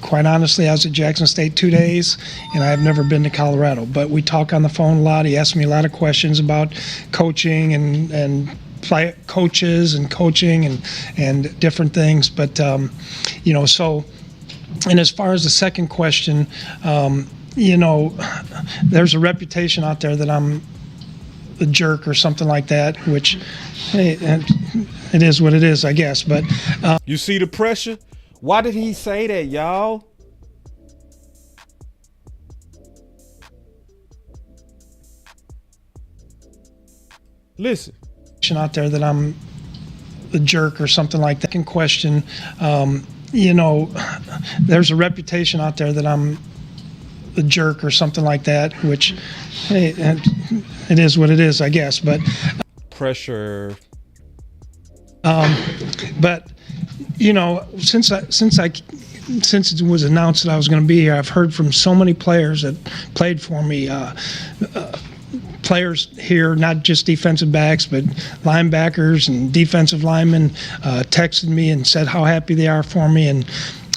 Quite honestly, I was at Jackson State 2 days, and I've never been to Colorado. But we talk on the phone a lot. He asks me a lot of questions about coaching and play coaches and coaching and different things. But so. And as far as the second question, there's a reputation out there that I'm a jerk or something like that, which, hey, it is what it is, I guess. But you see the pressure? Why did he say that, y'all? Listen. Out there that I'm a jerk or something like that. Second question, there's a reputation out there that I'm a jerk or something like that, which, hey, it is what it is, I guess. But pressure. But since it was announced that I was going to be here, I've heard from so many players that played for me. Players here, not just defensive backs, but linebackers and defensive linemen, texted me and said how happy they are for me. And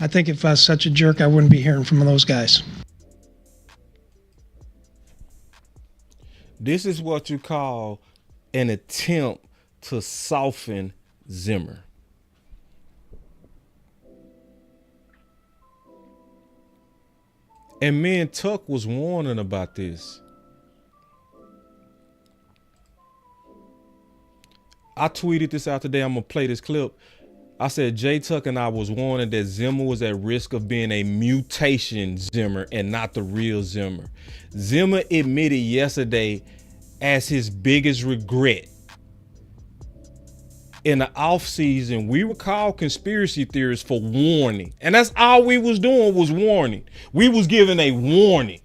I think if I was such a jerk, I wouldn't be hearing from those guys. This is what you call an attempt to soften Zimmer. And me and Tuck was warning about this. I tweeted this out today. I'm going to play this clip. I said Jay Tuck and I was warning that Zimmer was at risk of being a mutation Zimmer and not the real Zimmer. Zimmer admitted yesterday as his biggest regret. In the offseason, we were called conspiracy theorists for warning. And that's all we was doing was warning. We was giving a warning.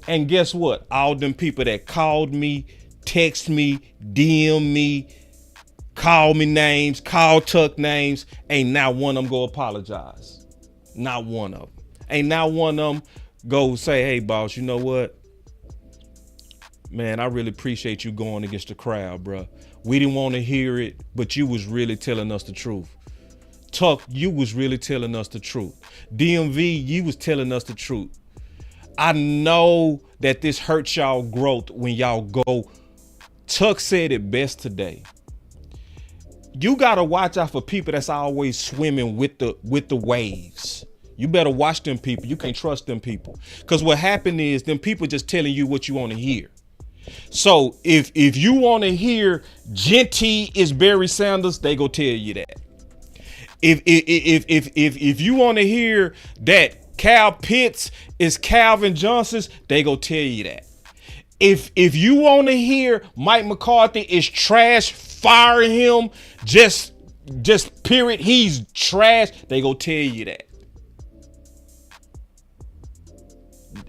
And guess what? All them people that called me, text me, DM me, call me names, call Tuck names, ain't not one of them go apologize. Not one of them. Ain't not one of them go say, hey, boss, you know what? Man, I really appreciate you going against the crowd, bro. We didn't want to hear it, but you was really telling us the truth. Tuck, you was really telling us the truth. DMV, you was telling us the truth. I know that this hurts y'all growth when y'all go. Tuck said it best today. You gotta watch out for people that's always swimming with the waves. You better watch them people. You can't trust them people. Because what happened is them people just telling you what you want to hear. So if you want to hear Genty is Barry Sanders, they go tell you that. If you want to hear that Cal Pitts is Calvin Johnson's, they go tell you that. If you want to hear Mike McCarthy is trash, fire him, just period, he's trash, they go tell you that.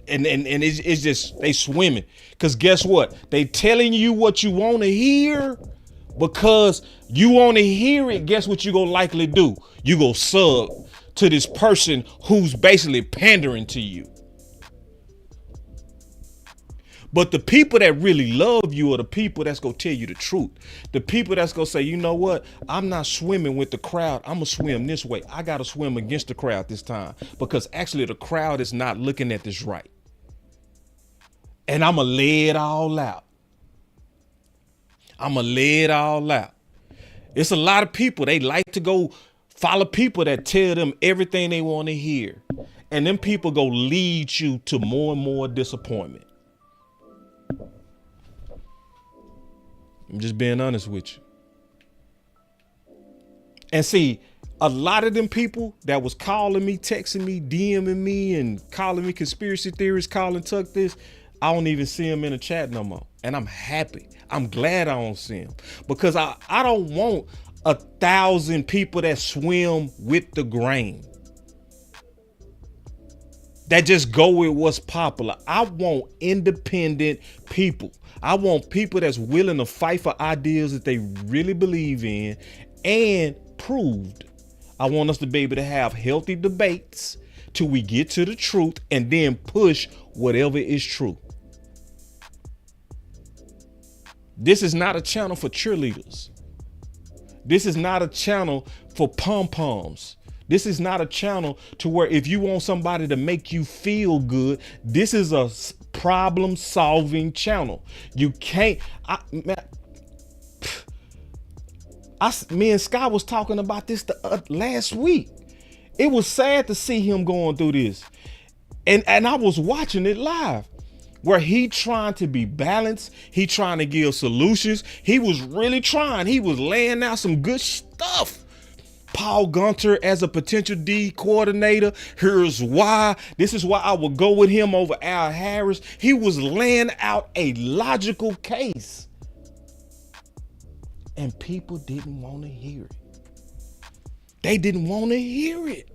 And it's just, they swimming. Because guess what? They telling you what you want to hear because you want to hear it. Guess what you going to likely do? You go sub to this person who's basically pandering to you. But the people that really love you are the people that's going to tell you the truth. The people that's going to say, you know what? I'm not swimming with the crowd. I'm going to swim this way. I got to swim against the crowd this time because actually the crowd is not looking at this right. And I'm going to lay it all out. I'm going to lay it all out. It's a lot of people. They like to go follow people that tell them everything they want to hear. And them people go lead you to more and more disappointment. I'm just being honest with you. And see, a lot of them people that was calling me, texting me, DMing me, and calling me conspiracy theorists, calling Tuck this, I don't even see him in the chat no more. And I'm happy. I'm glad I don't see him. Because I don't want 1,000 people that swim with the grain, that just go with what's popular. I want independent people. I want people that's willing to fight for ideas that they really believe in and proved. I want us to be able to have healthy debates till we get to the truth and then push whatever is true. This is not a channel for cheerleaders. This is not a channel for pom-poms. This is not a channel to where if you want somebody to make you feel good, this is a problem solving channel. You can't, me and Scott was talking about this last week. It was sad to see him going through this. And I was watching it live where he trying to be balanced. He trying to give solutions. He was really trying. He was laying out some good stuff. Paul Gunter as a potential D coordinator. Here's why. This is why I would go with him over Al Harris. He was laying out a logical case. And people didn't want to hear it. They didn't want to hear it.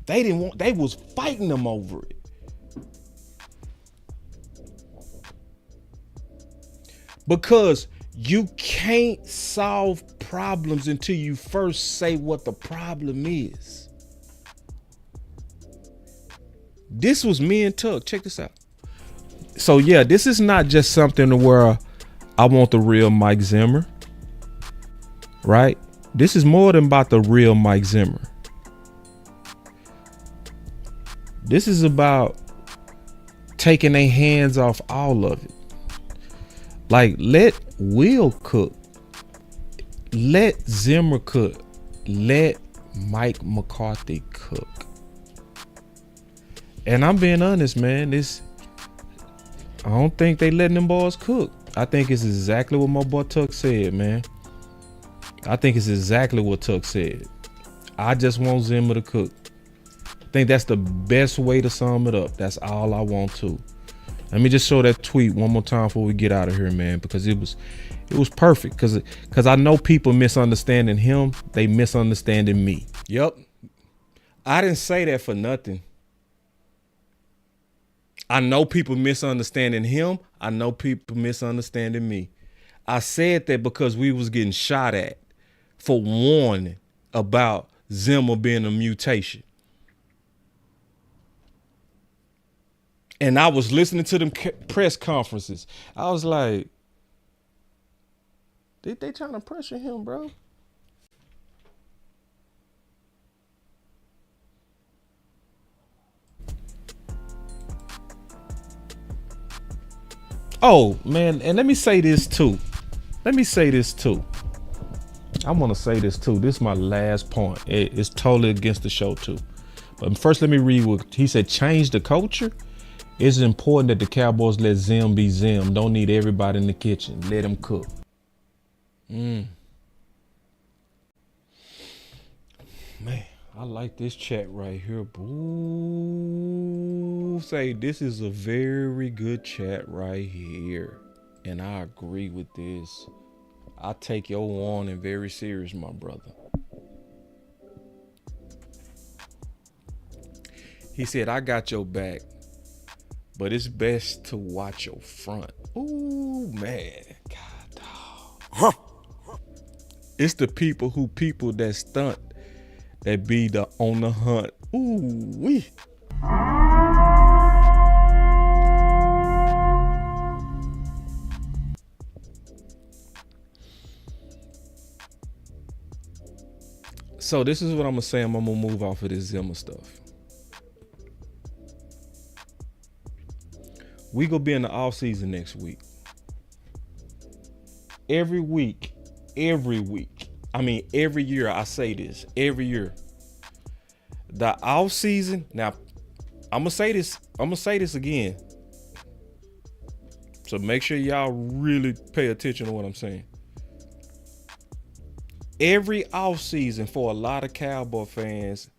They was fighting them over it. Because you can't solve problems until you first say what the problem is. This was me and Tuck. Check this out. So yeah, this is not just something where I want the real Mike Zimmer, right? This is more than about the real Mike Zimmer. This is about taking their hands off all of it. Like, let Will cook. Let Zimmer cook. Let Mike McCarthy cook. And I'm being honest, man. I don't think they letting them boys cook. I think it's exactly what my boy Tuck said, man. I think it's exactly what Tuck said. I just want Zimmer to cook. I think that's the best way to sum it up. That's all I want to. Let me just show that tweet one more time before we get out of here, man, because it was perfect. Because I know people misunderstanding him. They misunderstanding me. Yep. I didn't say that for nothing. I know people misunderstanding him. I know people misunderstanding me. I said that because we was getting shot at for warning about Zimmer being a mutation. And I was listening to them press conferences. I was like, they trying to pressure him, bro. Oh, man, and let me say this too. I want to say this too. This is my last point. It's totally against the show too. But first, let me read what he said. Change the culture. It's important that the Cowboys let Zim be Zim. Don't need everybody in the kitchen. Let him cook. Man, I like this chat right here. Boo. Say this is a very good chat right here. And I agree with this. I take your warning very serious, my brother. He said, I got your back, but it's best to watch your front. Ooh, man. God, dog. Huh. It's the people that stunt that be on the hunt. Ooh, wee. So this is what I'm gonna say. I'm gonna move off of this Zimmer stuff. We gonna be in the off season next week. Every year I say this. Every year, the off season. Now, I'm gonna say this again. So make sure y'all really pay attention to what I'm saying. Every off season for a lot of Cowboy fans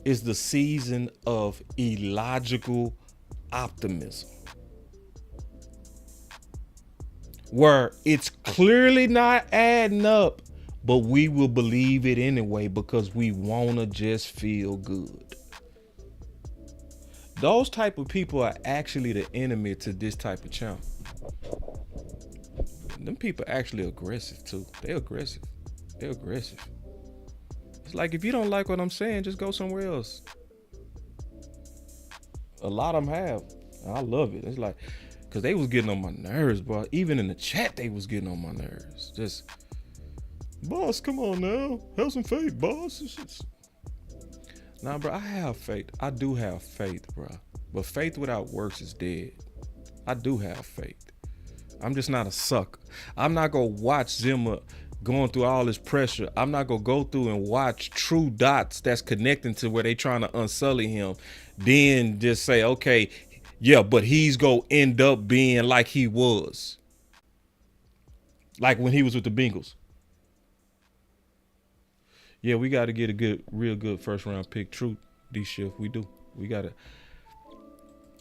is the season of illogical optimism, where it's clearly not adding up, but we will believe it anyway because we want to just feel good. Those type of people are actually the enemy to this type of channel. Them people actually aggressive too. They're aggressive. It's like, if you don't like what I'm saying, just go somewhere else. A lot of them have. I love it. It's like, because they was getting on my nerves, bro. Even in the chat, they was getting on my nerves. Just, boss, come on now. Have some faith, boss. Nah, bro, I have faith. I do have faith, bro. But faith without works is dead. I do have faith. I'm just not a sucker. I'm not going to watch Zimmer going through all this pressure. I'm not going to go through and watch true dots that's connecting to where they trying to unsully him. Then just say, okay, yeah, but he's going to end up being like he was. Like when he was with the Bengals. Yeah, we got to get a real good first round pick. True, D-Shift, we do. We got to.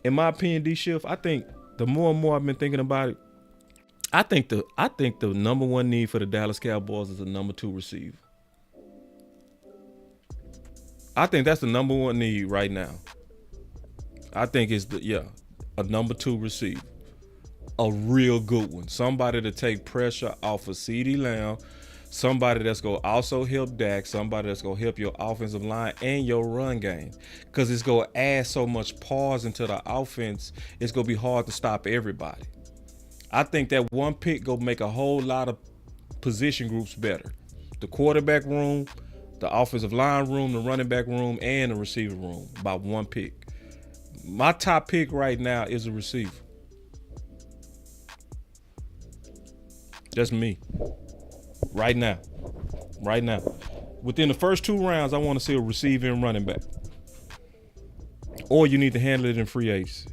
In my opinion, D-Shift, I think the more and more I've been thinking about it, I think the number one need for the Dallas Cowboys is a number 2 receiver. I think that's the number one need right now. I think it's a number 2 receiver. A real good one. Somebody to take pressure off of CeeDee Lamb. Somebody that's going to also help Dak. Somebody that's going to help your offensive line and your run game. Because it's going to add so much pause into the offense, it's going to be hard to stop everybody. I think that one pick go make a whole lot of position groups better. The quarterback room, the offensive line room, the running back room, and the receiver room by one pick. My top pick right now is a receiver. That's me. Right now. Within the first 2 rounds, I want to see a receiver and running back. Or you need to handle it in free agency.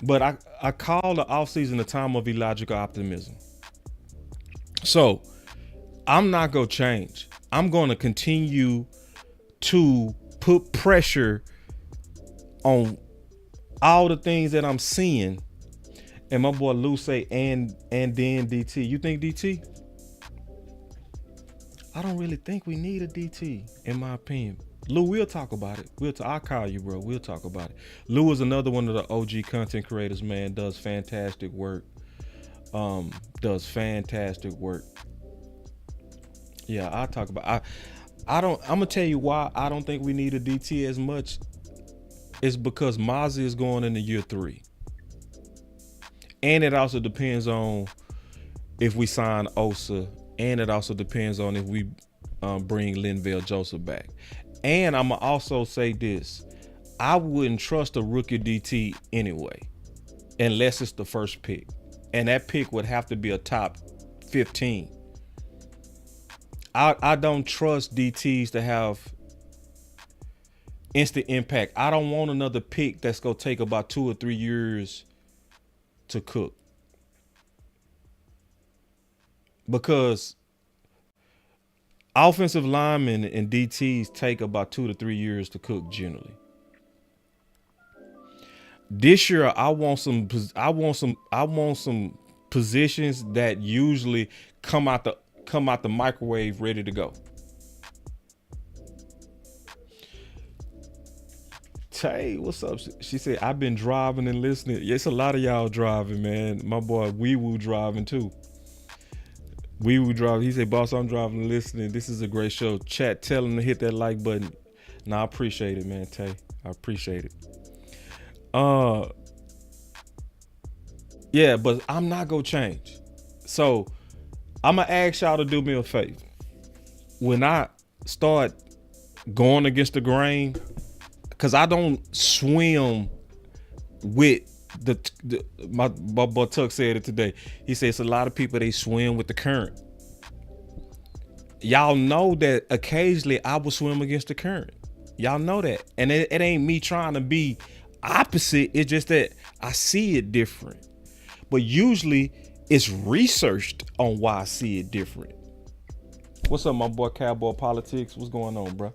But I call the offseason the time of illogical optimism. So I'm not going to change. I'm going to continue to put pressure on all the things that I'm seeing. And my boy Lou say, and then DT. You think DT? I don't really think we need a DT, in my opinion. Lou, we'll talk about it. I'll call you, bro. We'll talk about it. Lou is another one of the OG content creators, man. Does fantastic work. Yeah, I'll talk about. I'm gonna tell you why I don't think we need a DT as much. It's because Mozzie is going into year 3, and it also depends on if we sign Osa, and it also depends on if we bring Linval Joseph back. And I'm going to also say this. I wouldn't trust a rookie DT anyway, unless it's the first pick. And that pick would have to be a top 15. I don't trust DTs to have instant impact. I don't want another pick that's going to take about 2 or 3 years to cook. Because offensive linemen and DTs take about 2 to 3 years to cook generally. This year, I want some positions that usually come out the microwave ready to go. Tay, what's up? She said, I've been driving and listening. Yes, a lot of y'all driving, man. My boy Wee Woo driving too. Wee Woo driving. He said, boss, I'm driving and listening. This is a great show. Chat, tell him to hit that like button. Nah, I appreciate it, man, Tay. I appreciate it. Yeah, but I'm not gonna change. So I'm gonna ask y'all to do me a favor. When I start going against the grain, because I don't swim with my boy Tuck said it today. He says a lot of people, they swim with the current. Y'all know that occasionally I will swim against the current. Y'all know that. And it ain't me trying to be opposite. It's just that I see it different. But usually it's researched on why I see it different. What's up, my boy Cowboy Politics? What's going on, bro?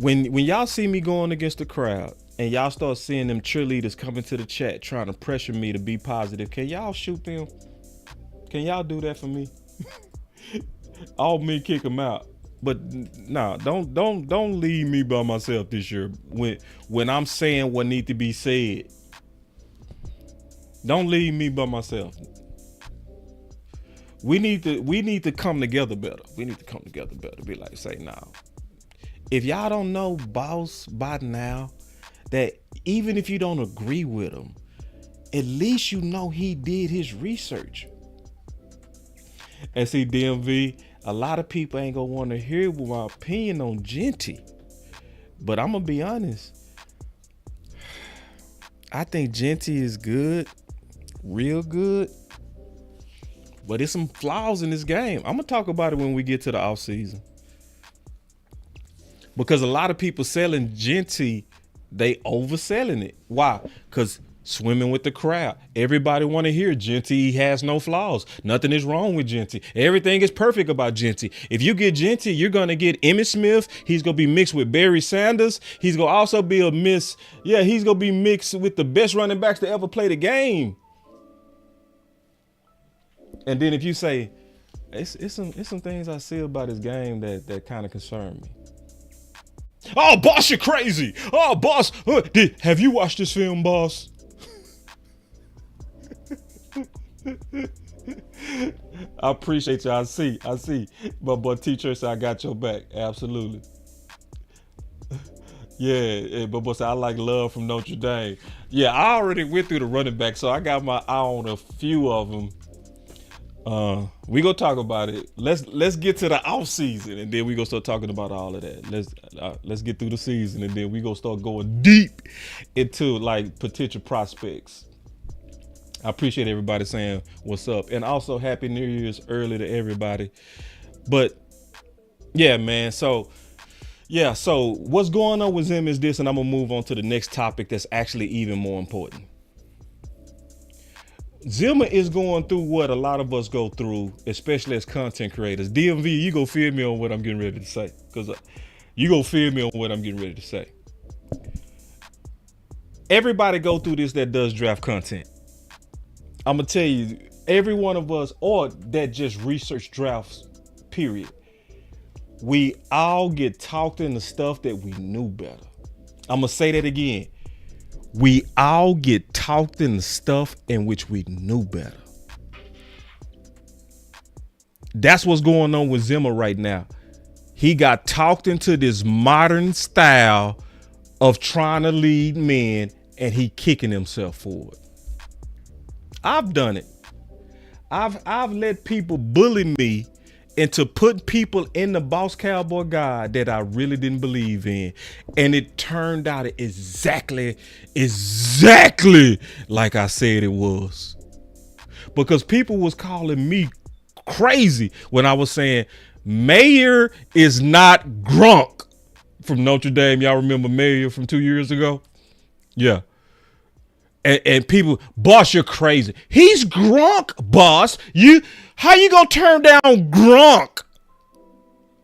when y'all see me going against the crowd and y'all start seeing them cheerleaders coming to the chat trying to pressure me to be positive, can y'all shoot them? Can y'all do that for me? All me kick them out. But nah, don't leave me by myself this year when I'm saying what need to be said. Don't leave me by myself. We need to come together better. We need to come together better. Be like, say, nah. If y'all don't know Boss by now, that even if you don't agree with him, at least you know he did his research. And see, DMV, a lot of people ain't gonna want to hear my opinion on Genty. But I'm gonna be honest. I think Genty is good, real good. But there's some flaws in this game. I'm gonna talk about it when we get to the offseason. Because a lot of people selling Genty, they overselling it. Why? Because swimming with the crowd. Everybody want to hear Genty has no flaws. Nothing is wrong with Genty. Everything is perfect about Genty. If you get Genty, you're going to get Emmitt Smith. He's going to be mixed with Barry Sanders. He's going to also be he's going to be mixed with the best running backs to ever play the game. And then if you say, it's some things I see about his game that kind of concern me. Oh, Boss, you're crazy. Oh, Boss, have you watched this film, Boss? I appreciate you. I see. But teacher said I got your back. Absolutely. Yeah, but I like love from Notre Dame. Yeah, I already went through the running back, so I got my eye on a few of them. We gonna talk about it. Let's get to the off season, and then we gonna start talking about all of that. Let's get through the season, and then we gonna start going deep into like potential prospects. I appreciate everybody saying what's up, and also Happy New Year's early to everybody. But yeah, man. So what's going on with Zim is this, and I'm gonna move on to the next topic that's actually even more important. Zimmer is going through what a lot of us go through, especially as content creators. DMV, you go feel me on what I'm getting ready to say, because you go feel me on what I'm getting ready to say. Everybody go through this that does draft content. I'm gonna tell you, every one of us, or that just research drafts, period. We all get talked into stuff that we knew better. I'm gonna say that again. We all get talked into stuff in which we knew better. That's what's going on with Zimmer right now. He got talked into this modern style of trying to lead men, and he kicking himself for it. I've done it. I've let people bully me into putting people in the Boss Cowboy God that I really didn't believe in. And it turned out exactly like I said it was. Because people was calling me crazy when I was saying Mayer is not Gronk from Notre Dame. Y'all remember Mayer from 2 years ago? Yeah. And people, Boss, you're crazy. He's Gronk, Boss. How you gonna turn down Gronk?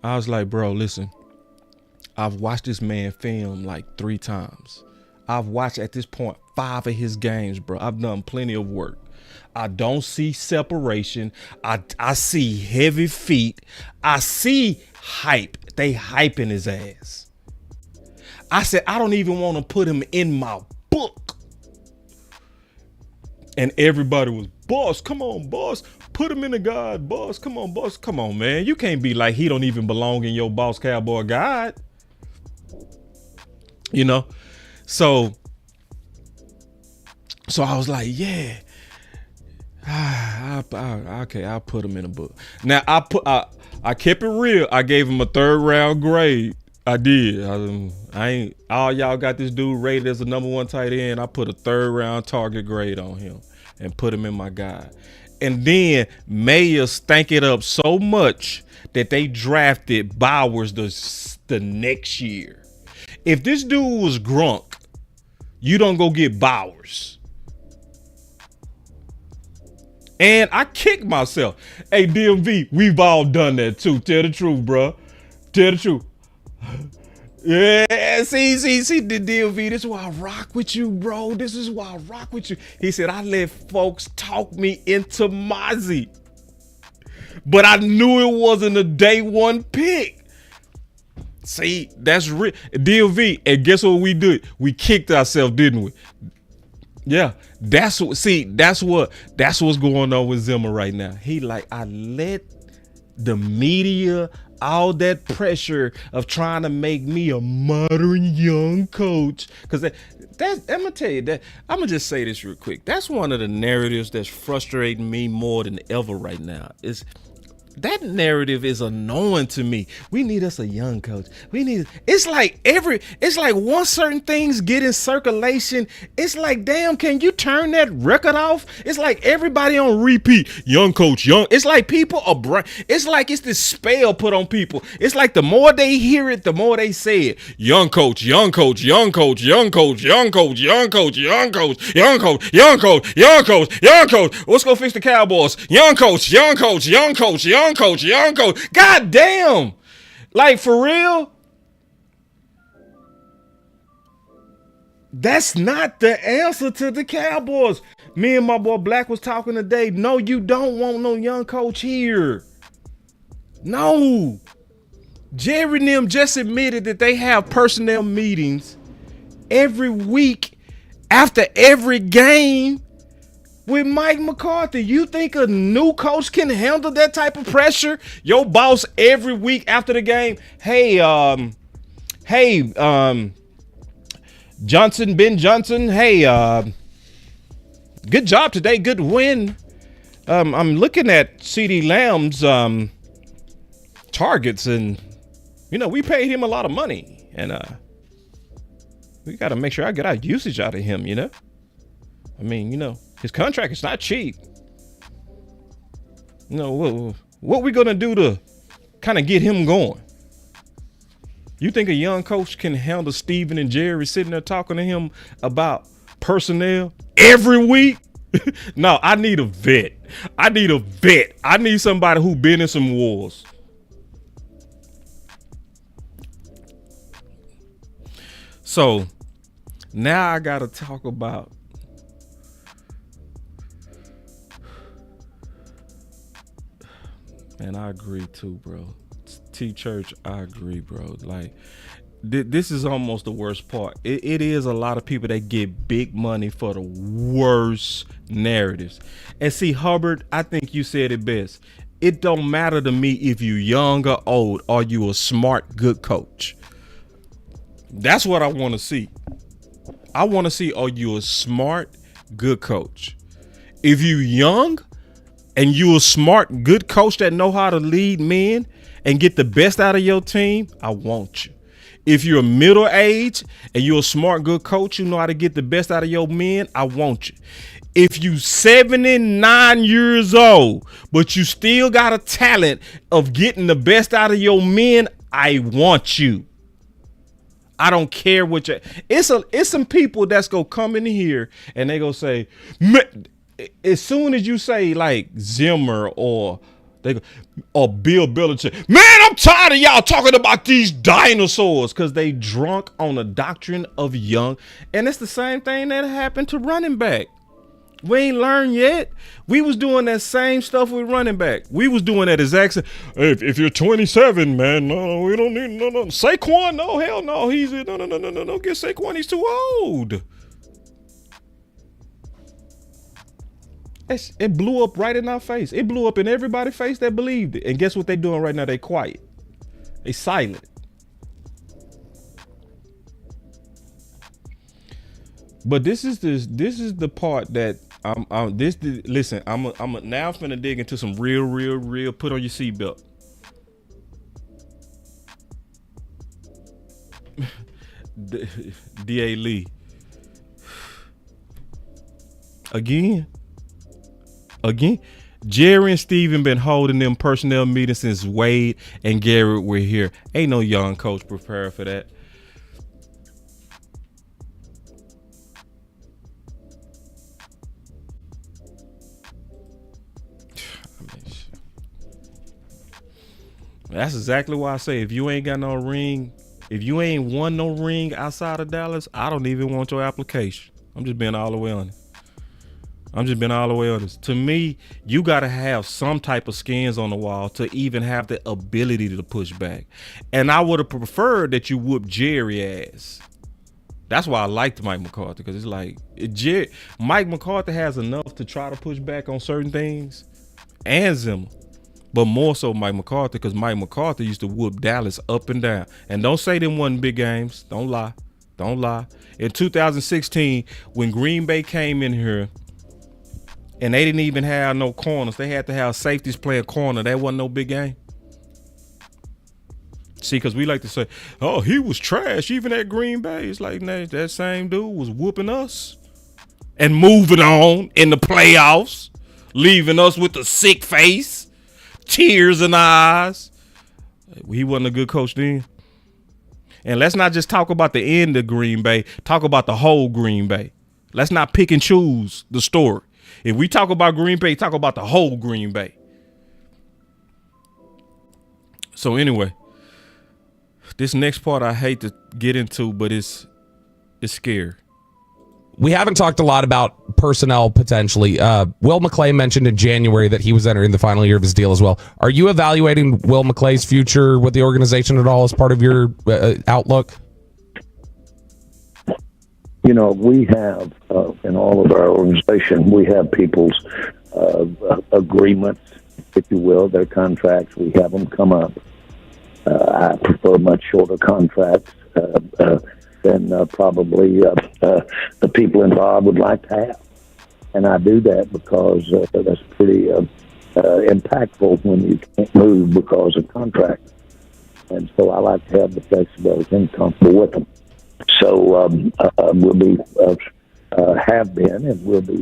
I was like, bro, listen. I've watched this man film like 3 times. I've watched at this point 5 of his games, bro. I've done plenty of work. I don't see separation. I see heavy feet. I see hype. They hyping his ass. I said, I don't even want to put him in my book. And everybody was, Boss, come on, Boss. Put him in the guide, Boss. Come on, Boss. Come on, man. You can't be like he don't even belong in your Boss Cowboy guide. You know? So I was like, yeah. Okay, I'll put him in a book. Now, I kept it real. I gave him a 3rd round grade. I did. I ain't all y'all got this dude rated as a number 1 tight end. I put a 3rd round target grade on him and put him in my guide. And then Mayer stank it up so much that they drafted Bowers the next year. If this dude was Gronk, you don't go get Bowers. And I kicked myself. Hey, DMV, we've all done that too. Tell the truth, bro. Tell the truth. Yeah, see, the DLV, this is why I rock with you, bro. This is why I rock with you. He said, I let folks talk me into Mozzie, but I knew it wasn't a day one pick. See, that's real. DLV, and guess what we did? We kicked ourselves, didn't we? Yeah, that's what's going on with Zimmer right now. He like, I let the media, all that pressure of trying to make me a modern young coach. Because I'm gonna tell you that, I'm gonna just say this real quick. That's one of the narratives that's frustrating me more than ever right now. That narrative is annoying to me. We need us a young coach. It's like once certain things get in circulation, it's like, damn, can you turn that record off? It's like everybody on repeat, young coach, young. It's like people are it's like it's this spell put on people. It's like the more they hear it, the more they say it. Young coach, young coach, young coach, young coach, young coach, young coach, young coach, young coach, young coach, young coach, young coach. What's gonna fix the Cowboys? Young coach, young coach, young coach, young coach, young coach. God damn. Like, for real? That's not the answer to the Cowboys. Me and my boy Black was talking today. No, you don't want no young coach here. No. Jerry and them just admitted that they have personnel meetings every week after every game with Mike McCarthy. You think a new coach can handle that type of pressure? Your boss every week after the game, hey, Ben Johnson, hey, good job today, good win. I'm looking at CeeDee Lamb's targets, and we paid him a lot of money, and we got to make sure I get our usage out of him. I mean, his contract is not cheap. What we gonna do to kind of get him going? You think a young coach can handle Steven and Jerry sitting there talking to him about personnel every week? No, I need a vet. I need somebody who been in some wars. So now I gotta talk about and I agree too, bro. T-Church, I agree, bro. Like, this is almost the worst part. It is a lot of people that get big money for the worst narratives. And see, Hubbard, I think you said it best. It don't matter to me if you young or old. Are you a smart, good coach? That's what I want to see. I want to see, are you a smart, good coach? If you young and you a smart, good coach that know how to lead men and get the best out of your team, I want you. If you're middle age and you're a smart, good coach, you know how to get the best out of your men, I want you. If you 79 years old, but you still got a talent of getting the best out of your men, I want you. I don't care what you. It's some people that's gonna come in here and they gonna say, as soon as you say like Zimmer or Bill Belichick, man, I'm tired of y'all talking about these dinosaurs, because they drunk on the doctrine of young. And it's the same thing that happened to running back. We ain't learned yet. We was doing that same stuff with running back. We was doing that exact same. Hey, if you're 27, man, no, we don't need no. Saquon, no, hell no. He's no. Get Saquon. He's too old. It blew up right in our face. It blew up in everybody's face that believed it. And guess what they doing right now? They quiet. They silent. But this is the part that listen, I'm now finna dig into some real put on your seatbelt. D.A. Lee. Again, Jerry and Steven been holding them personnel meetings since Wade and Garrett were here. Ain't no young coach prepared for that. That's exactly why I say, if you ain't got no ring, If you ain't won no ring outside of Dallas, I don't even want your application. I'm just being all the way honest. To me, you got to have some type of skins on the wall to even have the ability to push back. And I would have preferred that you whoop Jerry ass. That's why I liked Mike McCarthy, because it's like Mike McCarthy has enough to try to push back on certain things, and Zimmer. But more so Mike McCarthy, because Mike McCarthy used to whoop Dallas up and down. And don't say them wasn't big games. Don't lie. In 2016, when Green Bay came in here, and they didn't even have no corners. They had to have safeties playing corner. That wasn't no big game. See, because we like to say, oh, he was trash even at Green Bay. It's like, nah, that same dude was whooping us and moving on in the playoffs, leaving us with a sick face, tears in the eyes. He wasn't a good coach then. And let's not just talk about the end of Green Bay. Talk about the whole Green Bay. Let's not pick and choose the story. If we talk about Green Bay, talk about the whole Green Bay. So anyway, this next part I hate to get into, but it's scary. We haven't talked a lot about personnel potentially. Will McClay mentioned in January that he was entering the final year of his deal as well. Are you evaluating Will McClay's future with the organization at all as part of your outlook? You know, we have, in all of our organization, we have people's agreements, if you will, their contracts. We have them come up. I prefer much shorter contracts than probably the people involved would like to have. And I do that because that's pretty impactful when you can't move because of contract. And so I like to have the flexibility and comfortable with them. So we'll be, have been, and will be.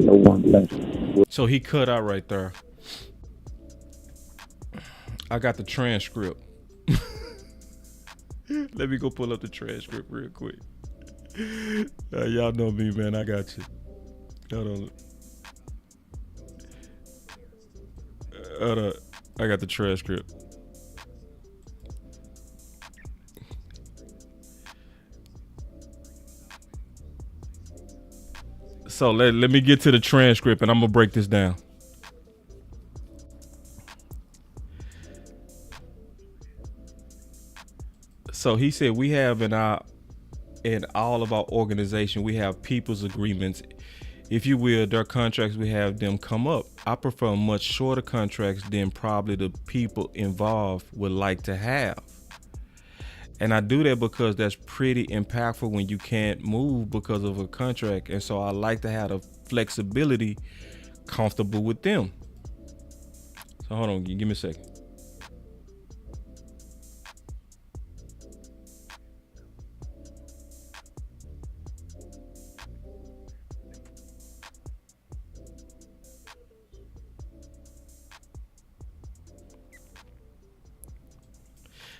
No one thing. So he cut out right there. I got the transcript. Let me go pull up the transcript real quick. Y'all know me, man. I got you. Hold on. I got the transcript. So let me get to the transcript, and I'm going to break this down. So he said we have in all of our organization, we have people's agreements. If you will, their contracts, we have them come up. I prefer much shorter contracts than probably the people involved would like to have. And I do that because that's pretty impactful when you can't move because of a contract. And so I like to have the flexibility comfortable with them. So hold on, give me a second.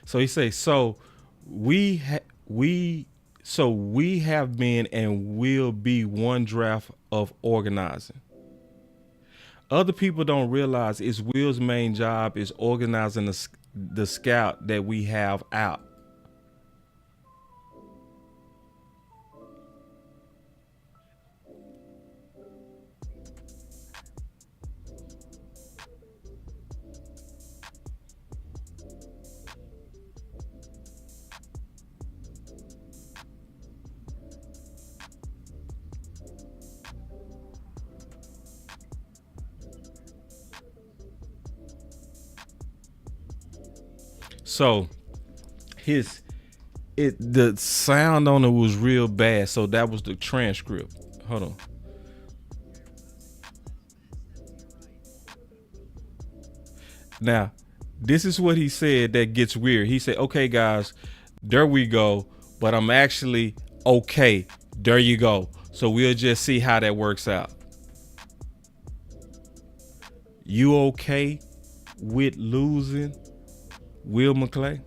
So he says, so we have been and will be one draft of organizing. Other people don't realize it's Will's main job is organizing the scout that we have out. So the sound on it was real bad. So that was the transcript. Hold on. Now, this is what he said that gets weird. He said, okay, guys, there we go. But I'm actually okay. There you go. So we'll just see how that works out. You okay with losing Will McClay?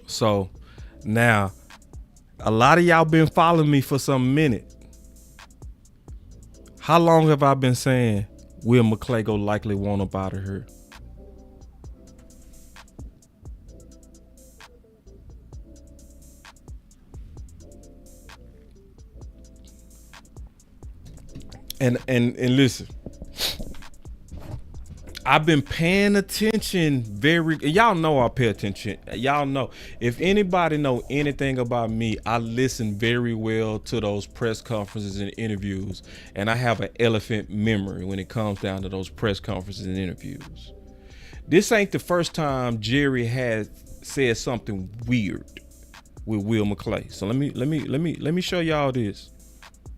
So now A lot of y'all been following me for some minute. How long have I been saying Will McClay go likely want up out of here? And listen, I've been paying attention y'all know I pay attention. Y'all know, if anybody know anything about me, I listen very well to those press conferences and interviews, and I have an elephant memory when it comes down to those press conferences and interviews. This ain't the first time Jerry has said something weird with Will McClay. So let me show y'all this.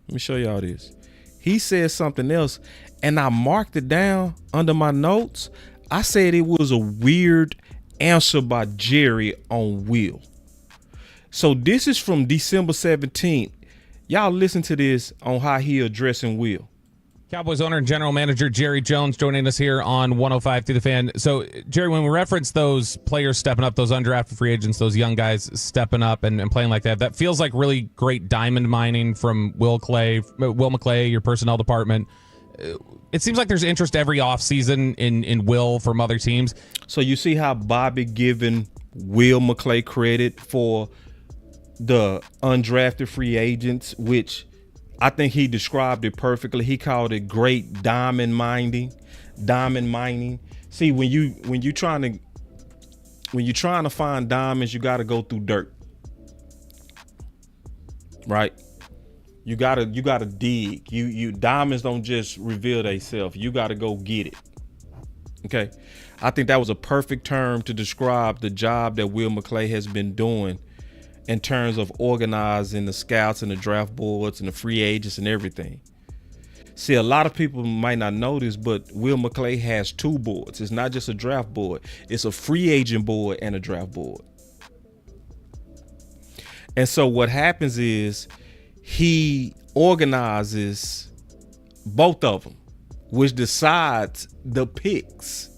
Let me show y'all this. He said something else, and I marked it down under my notes. I said it was a weird answer by Jerry on Will. So this is from December 17th. Y'all listen to this on how he addressing Will. Cowboys owner and general manager Jerry Jones joining us here on 105 through the Fan. So, Jerry, when we reference those players stepping up, those undrafted free agents, those young guys stepping up and playing like that feels like really great diamond mining from Will McClay, your personnel department. It seems like there's interest every offseason in Will from other teams. So you see how Bobby giving Will McClay credit for the undrafted free agents, which I think he described it perfectly. He called it great diamond mining. See, when you're trying to find diamonds, you got to go through dirt, right? You gotta dig. You diamonds don't just reveal themselves. You got to go get it. Okay, I think that was a perfect term to describe the job that Will McClay has been doing in terms of organizing the scouts and the draft boards and the free agents and everything. See, a lot of people might not know this, but Will McClay has two boards. It's not just a draft board. It's a free agent board and a draft board. And so what happens is he organizes both of them, which decides the picks.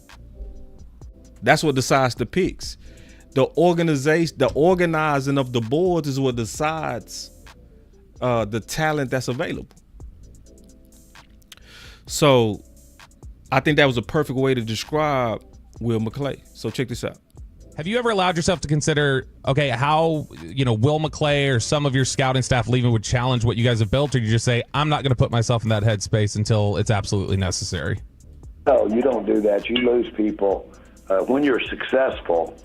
That's what decides the picks. The organizing of the boards is what decides the talent that's available. So I think that was a perfect way to describe Will McClay. So check this out. Have you ever allowed yourself to consider, how, Will McClay or some of your scouting staff leaving would challenge what you guys have built, or you just say, I'm not going to put myself in that headspace until it's absolutely necessary? No, you don't do that. You lose people. When you're successful,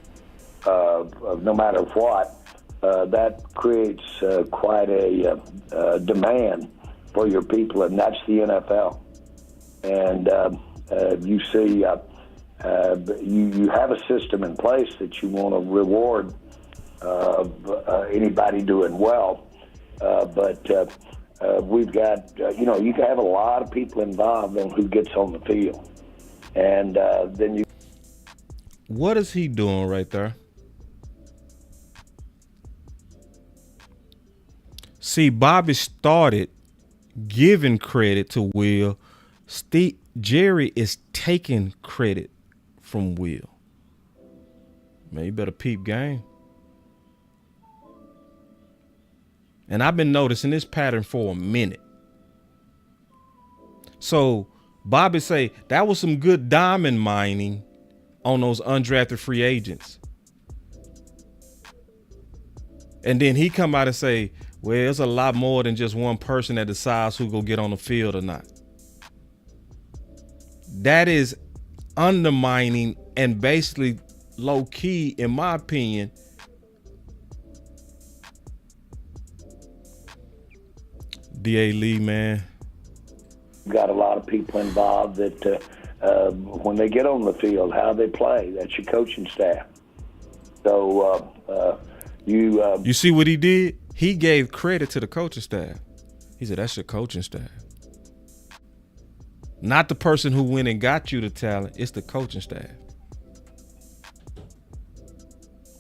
no matter what, that creates quite a demand for your people, and that's the NFL. And you see, you have a system in place that you want to reward anybody doing well, but we've got, you can have a lot of people involved in who gets on the field, and then you. What is he doing right there? See, Bobby started giving credit to Will. Jerry is taking credit from Will. Man, you better peep game. And I've been noticing this pattern for a minute. So Bobby say that was some good diamond mining on those undrafted free agents. And then he come out and say, well, there's a lot more than just one person that decides who go get on the field or not. That is undermining and basically low key, in my opinion, D.A. Lee, man. Got a lot of people involved that when they get on the field, how they play, that's your coaching staff. So you see what he did? He gave credit to the coaching staff. He said, that's your coaching staff. Not the person who went and got you the talent. It's the coaching staff.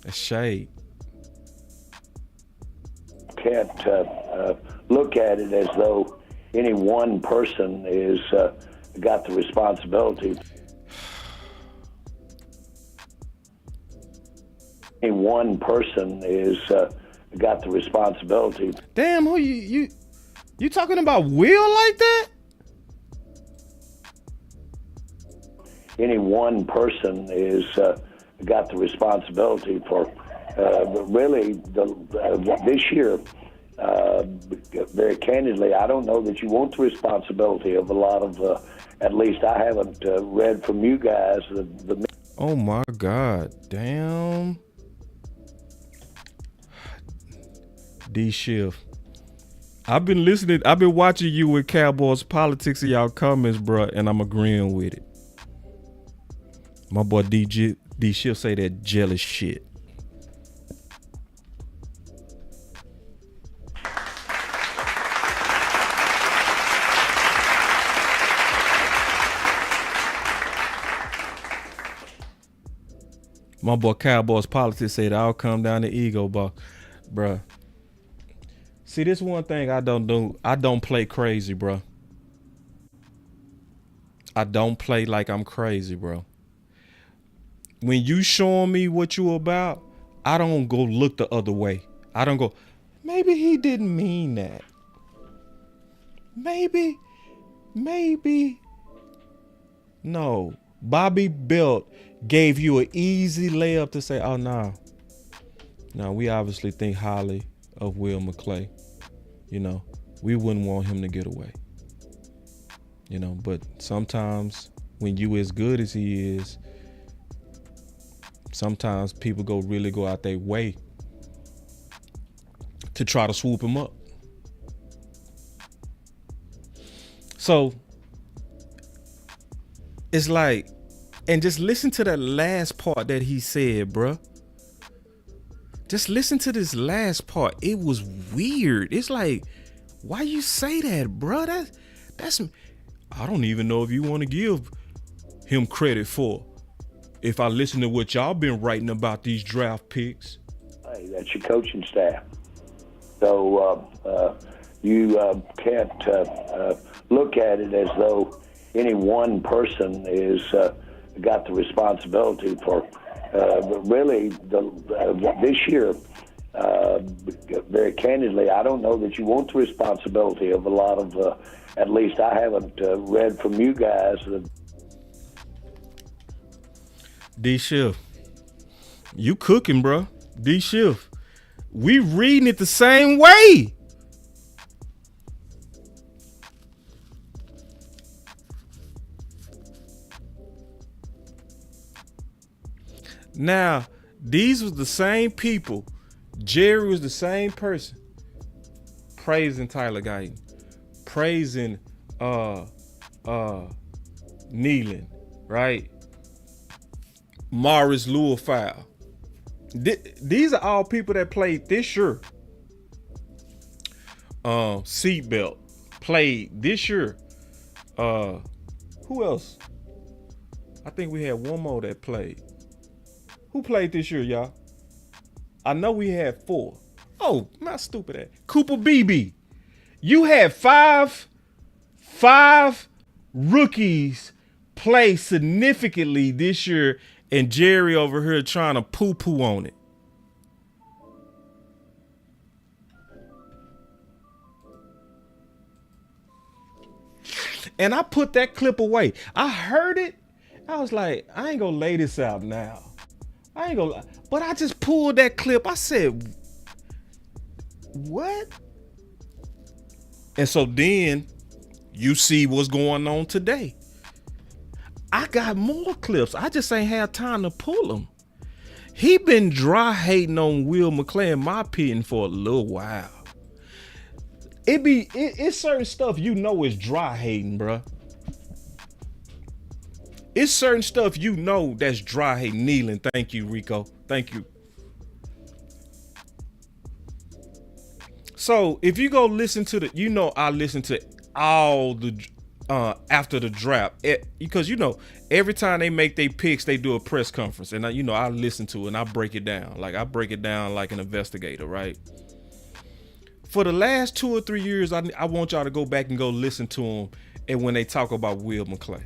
That's shade. Can't look at it as though any one person is got the responsibility. Any one person is got the responsibility. Damn, who you talking about Will like that? Any one person is got the responsibility for really this year. Very candidly, I don't know that you want the responsibility of a lot of. At least I haven't read from you guys. Oh my God! Damn. D Shift. I've been listening. I've been watching you with Cowboys politics in y'all comments, bro, and I'm agreeing with it. My boy D Shift say that jealous shit. My boy Cowboys politics say it all come down to ego, bruh. See, this one thing I don't do. I don't play crazy, bro. I don't play like I'm crazy, bro. When you showing me what you about, I don't go look the other way. I don't go, maybe he didn't mean that. Maybe. No. Bobby Belt gave you an easy layup to say, oh, no. No, we obviously think highly of Will McClay. You know, we wouldn't want him to get away. You know, but sometimes when you as good as he is, sometimes people really go out their way to try to swoop him up. So it's like, and just listen to that last part that he said, bruh. Just listen to this last part. It was weird. It's like, why you say that, bruh? That's I don't even know if you want to give him credit for. If I listen to what y'all been writing about these draft picks. Hey, that's your coaching staff. So you can't look at it as though any one person is got the responsibility for really this year. Very candidly, I don't know that you want the responsibility of a lot of. At least I haven't read from you guys. D Shift, you cooking, bro. D Shift, we reading it the same way. Now, these was the same people. Jerry was the same person praising Tyler Guyton, praising Nealon, right? Morris Lewis-Fowl. These are all people that played this year. Seatbelt played this year. Who else? I think we had one more that played. Who played this year, y'all? I know we had 4. Oh, my stupid ass. Cooper Beebe. You had five rookies play significantly this year, and Jerry over here trying to poo-poo on it. And I put that clip away. I heard it. I was like, I ain't gonna lay this out now. But I just pulled that clip. I said, what? And so then you see what's going on today. I got more clips. I just ain't had time to pull them. He been dry hating on Will McClay, in my opinion, for a little while. It's certain stuff you know is dry hating, bruh. It's certain stuff you know that's dry hating. Nealon, thank you, Rico. Thank you. So if you go listen to I listen to all the after the draft, because every time they make their picks, they do a press conference, and I listen to it and I break it down. Like I break it down like an investigator, right? For the last 2 or 3 years, I want y'all to go back and go listen to them, and when they talk about Will McClay.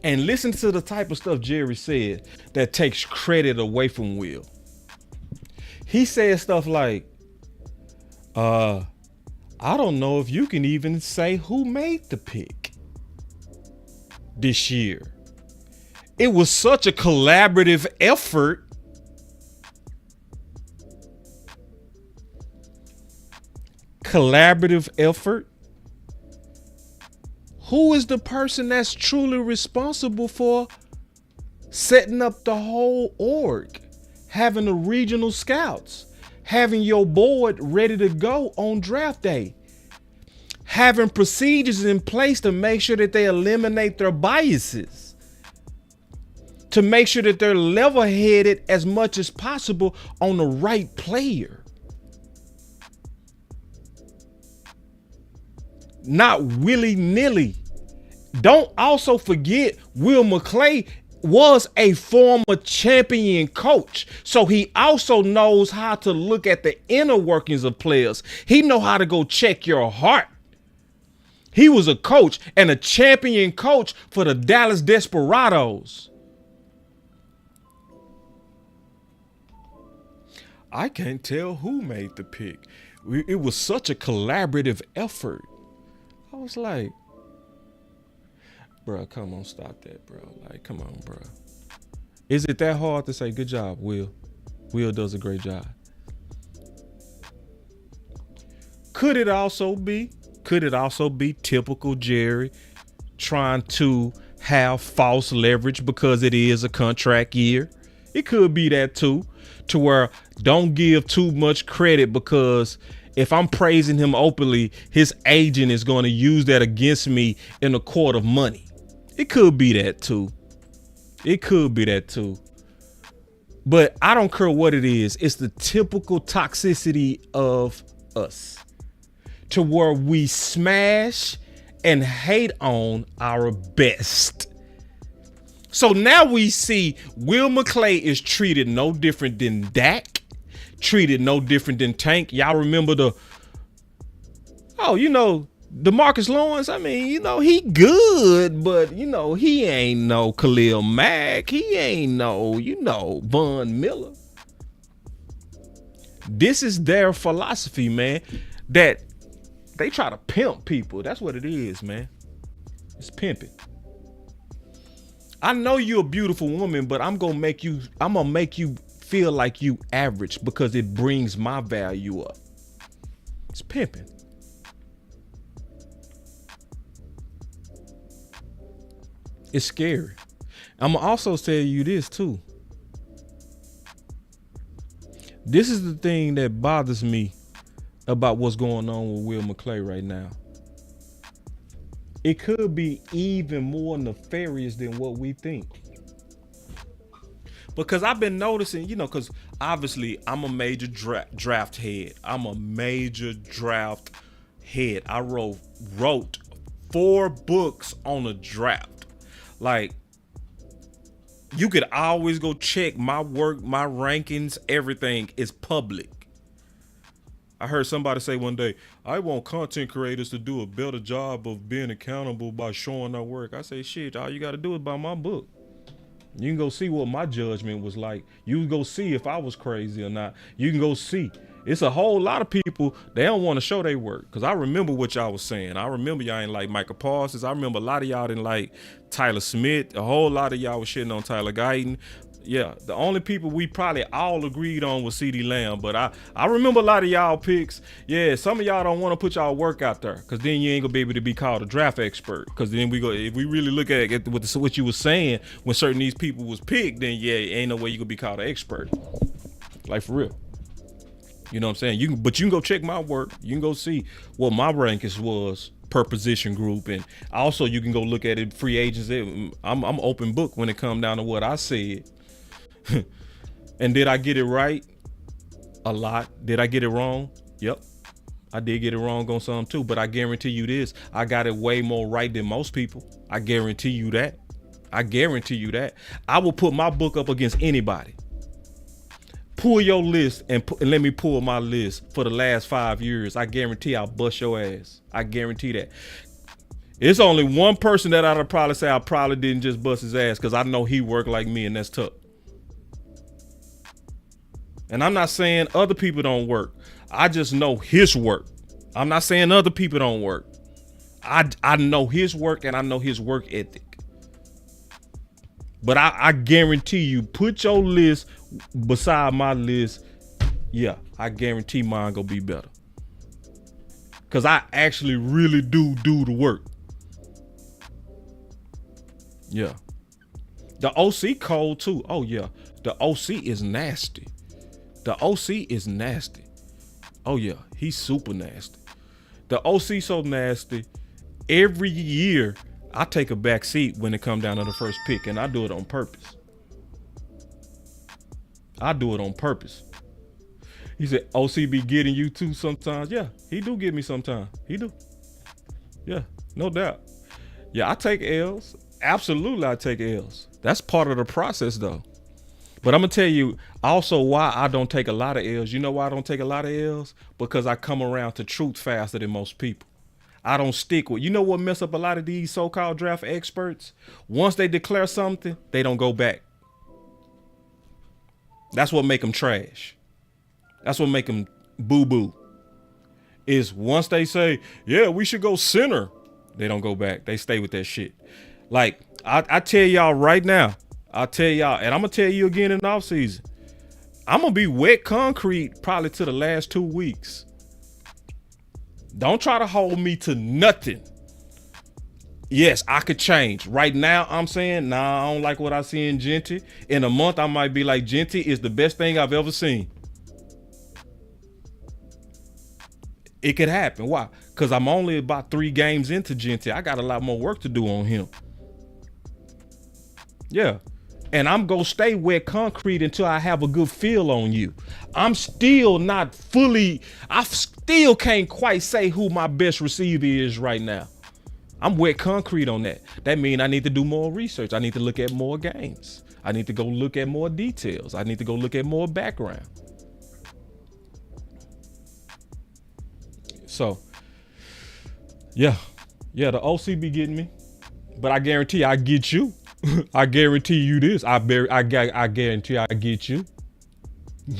And listen to the type of stuff Jerry said that takes credit away from Will. He said stuff like, I don't know if you can even say who made the pick this year. It was such a collaborative effort. Collaborative effort. Who is the person that's truly responsible for setting up the whole org? Having the regional scouts, having your board ready to go on draft day, having procedures in place to make sure that they eliminate their biases, to make sure that they're level-headed as much as possible on the right player. Not willy-nilly. Don't also forget Will McClay was a former champion coach. So he also knows how to look at the inner workings of players. He know how to go check your heart. He was a coach and a champion coach for the Dallas Desperados. I can't tell who made the pick. It was such a collaborative effort. I was like, bro, come on, stop that, bro. Like, come on, bro. Is it that hard to say, good job, Will? Will does a great job. Could it also be typical Jerry trying to have false leverage because it is a contract year? It could be that too, to where don't give too much credit, because if I'm praising him openly, his agent is going to use that against me in a court of money. It could be that too. It could be that too. But I don't care what it is. It's the typical toxicity of us, to where we smash and hate on our best. So now we see Will McClay is treated no different than Dak, treated no different than Tank. Y'all remember DeMarcus Lawrence? I mean, he good, but, he ain't no Khalil Mack. He ain't no, Von Miller. This is their philosophy, man, that they try to pimp people. That's what it is, man. It's pimping. I know you're a beautiful woman, but I'm gonna make you feel like you average because it brings my value up. It's pimping. It's scary. I'm gonna also tell you this too. This is the thing that bothers me about what's going on with Will McClay right now. It could be even more nefarious than what we think. Because I've been noticing, because obviously I'm a major draft head. I'm a major draft head. I wrote 4 books on a draft. Like, you could always go check my work, my rankings, everything is public. I heard somebody say one day, I want content creators to do a better job of being accountable by showing their work. I say, shit, all you got to do is buy my book. You can go see what my judgment was like. You can go see if I was crazy or not. You can go see. It's a whole lot of people, they don't want to show their work. Because I remember what y'all was saying. I remember y'all ain't like Micah Parsons. I remember a lot of y'all didn't like Tyler Smith. A whole lot of y'all was shitting on Tyler Guyton. Yeah, the only people we probably all agreed on was CeeDee Lamb. But I remember a lot of y'all picks. Yeah, some of y'all don't want to put y'all work out there, because then you ain't going to be able to be called a draft expert. Because then if we really look at what you was saying, when certain these people was picked, then yeah, ain't no way you could be called an expert. Like, for real. You know what I'm saying? But you can go check my work. You can go see what my rankings was per position group. And also you can go look at it, free agents. I'm open book when it come down to what I said. And did I get it right? A lot. Did I get it wrong? Yep. I did get it wrong on some too, but I guarantee you this. I got it way more right than most people. I guarantee you that. I guarantee you that. I will put my book up against anybody. Pull your list and let me pull my list for the last 5 years. I guarantee I'll bust your ass. I guarantee that. It's only one person that I'd probably say I probably didn't just bust his ass, because I know he worked like me, and that's tough. And I'm not saying other people don't work. I just know his work. I'm not saying other people don't work. I know his work and I know his work ethic. But I guarantee you, put your list beside my list. Yeah, I guarantee mine gonna be better. Cause I actually really do the work. Yeah. The OC cold too. Oh yeah. The OC is nasty. The OC is nasty. Oh yeah, he's super nasty. The OC so nasty. Every year I take a back seat when it come down to the first pick, and I do it on purpose. I do it on purpose. He said, OC be getting you too sometimes. Yeah, he do get me sometimes. He do. Yeah, no doubt. Yeah, I take L's. Absolutely, I take L's. That's part of the process, though. But I'm going to tell you also why I don't take a lot of L's. You know why I don't take a lot of L's? Because I come around to truth faster than most people. I don't stick with. You know what mess up a lot of these so-called draft experts? Once they declare something, they don't go back. That's what make them trash. That's what make them boo-boo. Is once they say, yeah, we should go center, they don't go back. They stay with that shit. Like, I tell y'all right now, I'll tell y'all, and I'm going to tell you again in the offseason, I'm going to be wet concrete probably to the last 2 weeks. Don't try to hold me to nothing. Yes, I could change. Right now, I'm saying, nah, I don't like what I see in Genty. In a month, I might be like, Genty is the best thing I've ever seen. It could happen. Why? Because I'm only about 3 games into Genty. I got a lot more work to do on him. Yeah. And I'm going to stay wet concrete until I have a good feel on you. I'm still not fully, I still can't quite say who my best receiver is right now. I'm wet concrete on that. That means I need to do more research. I need to look at more games. I need to go look at more details. I need to go look at more background. So, yeah, the OC be getting me, but I guarantee I get you. I guarantee you this. I guarantee I get you.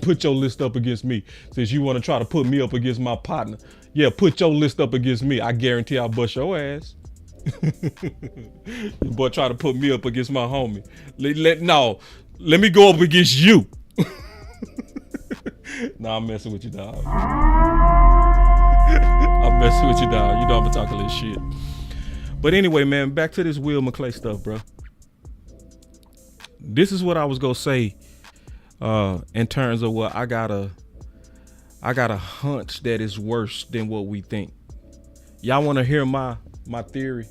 Put your list up against me. Since you want to try to put me up against my partner. Yeah, put your list up against me. I guarantee I'll bust your ass. Your boy try to put me up against my homie. Let me go up against you. Nah, I'm messing with you, dog. I'm messing with you, dog. You know I'm talking this shit. But anyway, man, back to this Will McClay stuff, bro. This is what I was gonna say in terms of what I got a hunch that is worse than what we think. Y'all want to hear my theory?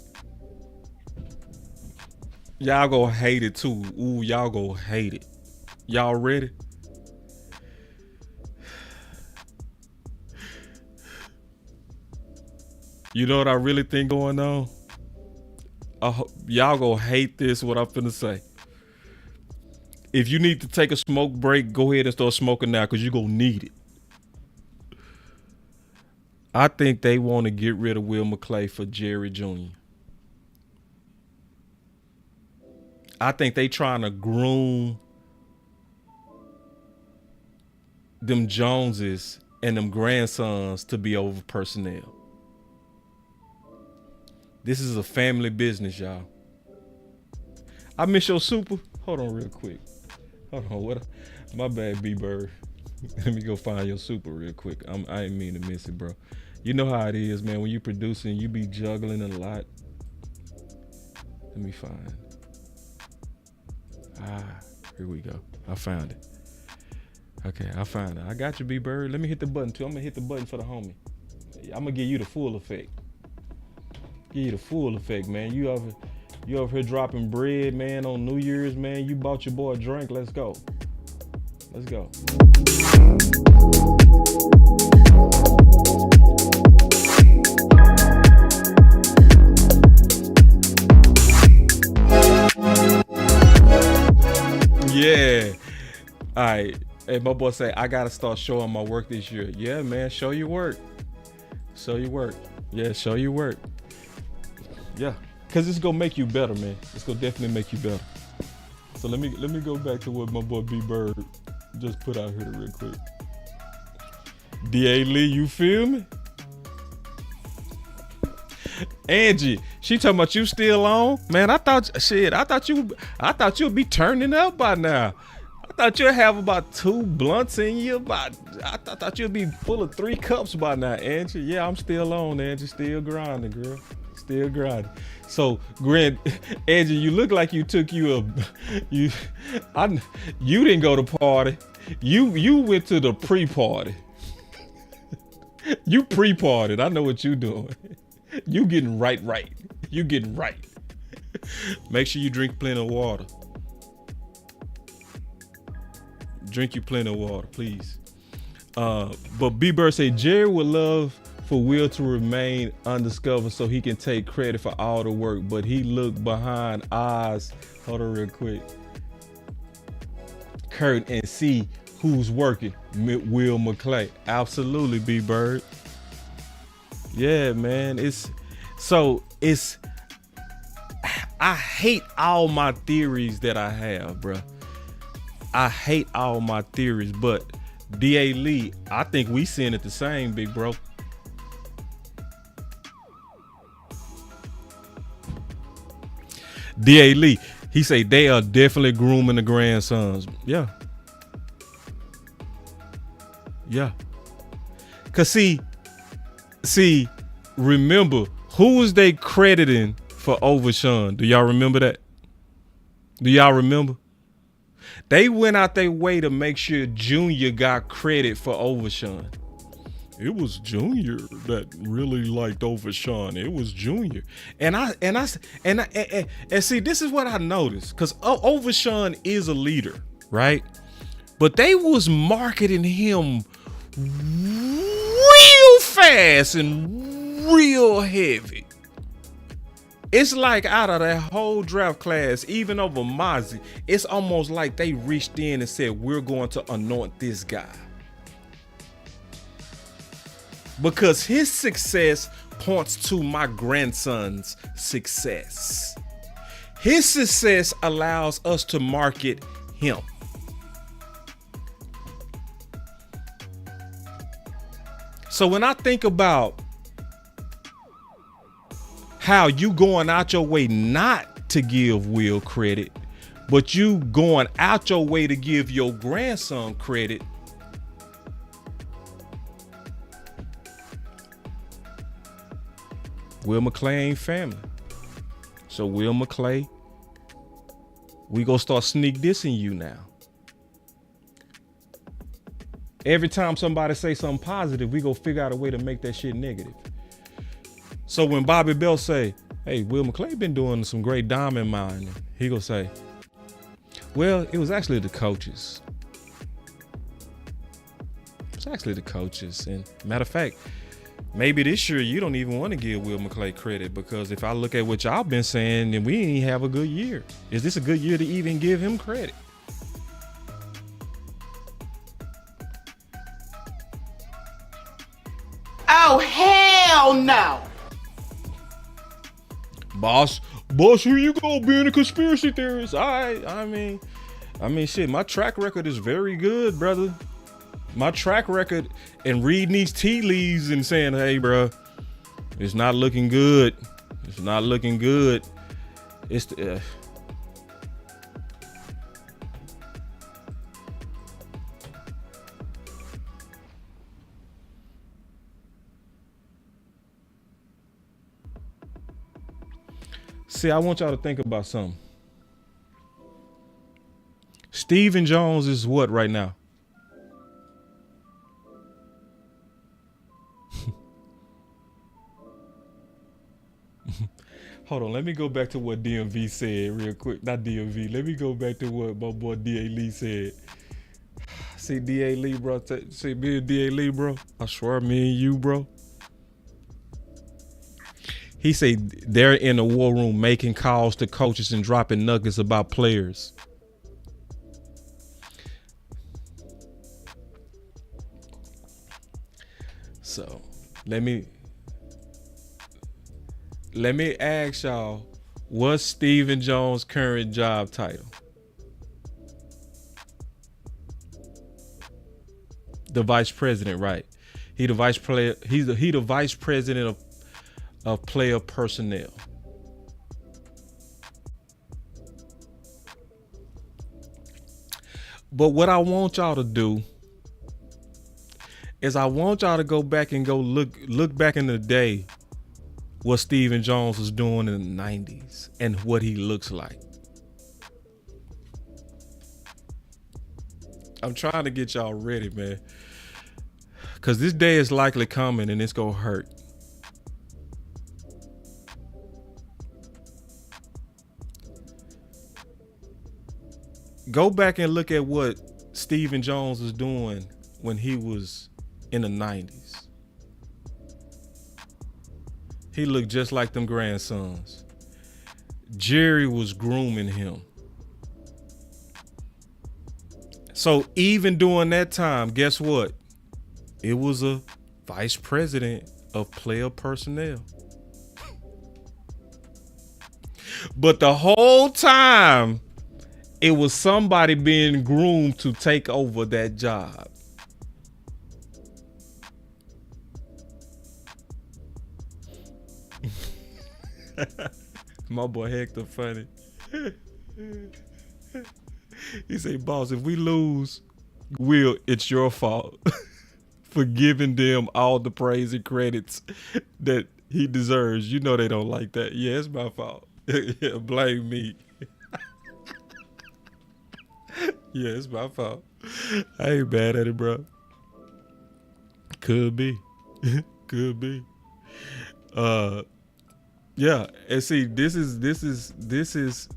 Y'all gonna hate it too. Ooh, y'all gonna hate it. Y'all ready? You know what I really think going on? Y'all gonna hate this, what I'm finna say. If you need to take a smoke break, go ahead and start smoking now because you're gonna need it. I think they want to get rid of Will McClay for Jerry Jr. I think they trying to groom them Joneses and them grandsons to be over personnel. This is a family business, y'all. I miss your super. Hold on real quick. Hold on. What? My bad, B-Bird. Let me go find your super real quick. I ain't mean to miss it, bro. You know how it is, man. When you producing, you be juggling a lot. Let me find. Here we go. I found it. Okay, I found it. I got you, B-Bird. Let me hit the button, too. I'm going to hit the button for the homie. I'm going to give you the full effect. Give you the full effect, man. You over here dropping bread, man, on New Year's, man. You bought your boy a drink. Let's go. Let's go. Yeah. All right. Hey, my boy say, I got to start showing my work this year. Yeah, man. Show your work. Show your work. Yeah, show your work. Yeah. Because it's going to make you better, man. It's going to definitely make you better. So let me go back to what my boy B-Bird just put out here real quick. D.A. Lee, you feel me? Angie, she talking about you still on? Man, I thought you'd be turning up by now. I thought you'd have about 2 blunts in you. I thought you'd be full of 3 cups by now, Angie. Yeah, I'm still on, Angie. Still grinding, girl. Still grinding. So, Angie, you look like you took you didn't go to party. You went to the pre-party. You pre-partied. I know what you doing. You getting right. You getting right. Make sure you drink plenty of water. Drink you plenty of water, please. But B-Bird say Jerry would love for Will to remain undiscovered so he can take credit for all the work, but he looked behind eyes. Hold on real quick. Curtain and see who's working. Will McClay. Absolutely, B-Bird. Yeah, man. I hate all my theories that I have, bro. I hate all my theories, but D.A. Lee, I think we seeing it the same, big bro. D.A. Lee, he say they are definitely grooming the grandsons. Yeah. Yeah. Cause see, remember, who was they crediting for over Shan? Do y'all remember that? Do y'all remember? They went out their way to make sure Junior got credit for over Shan. It was Junior that really liked over Shan. It was Junior. And see, this is what I noticed. Because over Shan is a leader, right? But they was marketing him real fast and real heavy. It's like out of that whole draft class, even over Mozzie, it's almost like they reached in and said, we're going to anoint this guy. Because his success points to my grandson's success. His success allows us to market him. So when I think about how you going out your way not to give Will credit, but you going out your way to give your grandson credit, Will McClay ain't family. So Will McClay, we gonna start sneak dissing you now. Every time somebody say something positive, we go figure out a way to make that shit negative. So when Bobby Bell say, hey, Will McClay been doing some great diamond mining, he gonna say, well, it was actually the coaches. It's actually the coaches. And matter of fact, maybe this year you don't even want to give Will McClay credit, because if I look at what y'all been saying, then we didn't have a good year. Is this a good year to even give him credit? Oh, hell no. Boss, who you gonna be in the conspiracy theorist? I mean, shit, my track record is very good, brother. My track record and reading these tea leaves and saying, hey, bro, it's not looking good. It's not looking good. It's See, I want y'all to think about something. Stephen Jones is what right now? Hold on, let me go back to what DMV said real quick. Not DMV. Let me go back to what my boy D.A. Lee said. See, D.A. Lee, bro. See, me and D.A. Lee, bro. I swear, me and you, bro. He said they're in the war room making calls to coaches and dropping nuggets about players. So let me ask y'all, what's Stephen Jones' current job title? The vice president, right? He the vice player. He the vice president of player personnel. But what I want y'all to do is I want y'all to go back and go look back in the day what Stephen Jones was doing in the 90s and what he looks like. I'm trying to get y'all ready, man. Because this day is likely coming and it's going to hurt. Go back and look at what Stephen Jones was doing when he was in the 90s. He looked just like them grandsons. Jerry was grooming him. So even during that time, guess what? It was a vice president of player personnel. But the whole time, it was somebody being groomed to take over that job. My boy Hector funny. He say, boss, if we lose, Will, it's your fault for giving them all the praise and credits that he deserves. You know they don't like that. Yeah, it's my fault. Yeah, blame me. Yeah, it's my fault. I ain't bad at it, bro. Could be. Could be. Yeah, and see, this is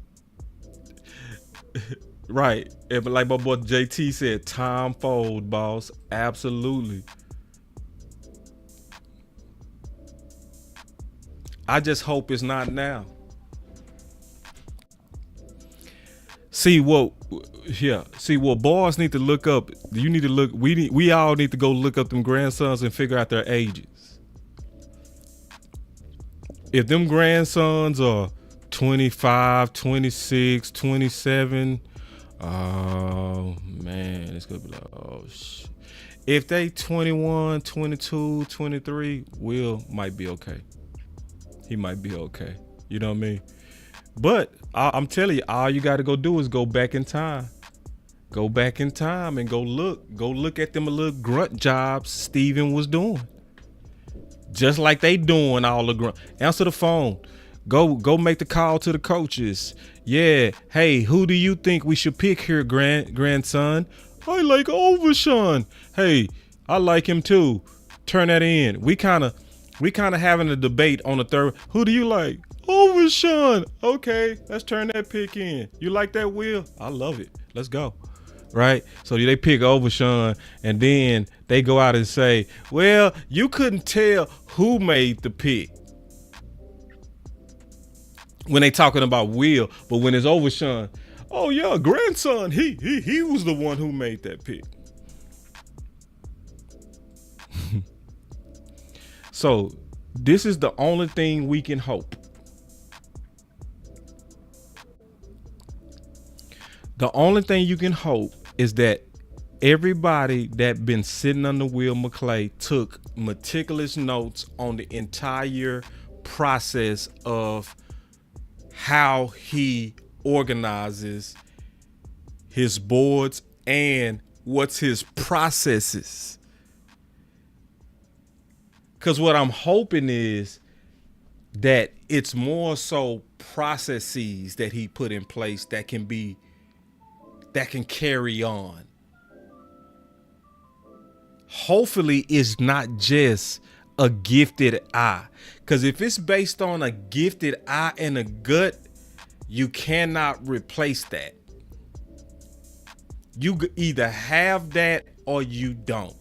right. And like my boy JT said, time fold, boss. Absolutely. I just hope it's not now. See what boys need to look up. You need to look. We all need to go look up them grandsons and figure out their ages. If them grandsons are 25, 26, 27, oh man, it's gonna be like, oh shit. If they 21, 22, 23, Will might be okay. He might be okay. You know what I mean? But I'm telling you, all you got to go do is go back in time. Go back in time and go look at them little grunt jobs Steven was doing. Just like they doing all the grunt. Answer the phone. Go make the call to the coaches. Yeah. Hey, who do you think we should pick here, grandson? I like Overshawn. Hey, I like him too. Turn that in. We kind of having a debate on the third. Who do you like? Overshawn. Okay, let's turn that pick in. You like that, Will? I love it. Let's go. Right? So they pick Overshawn, and then they go out and say, well, you couldn't tell who made the pick when they talking about Will, but when it's Overshawn, oh yeah, grandson, he was the one who made that pick. So this is the only thing we can hope. The only thing you can hope is that everybody that been sitting under Will McClay took meticulous notes on the entire process of how he organizes his boards and what's his processes. Because what I'm hoping is that it's more so processes that he put in place that can carry on. Hopefully it's not just a gifted eye. Because if it's based on a gifted eye and a gut, you cannot replace that. You either have that or you don't.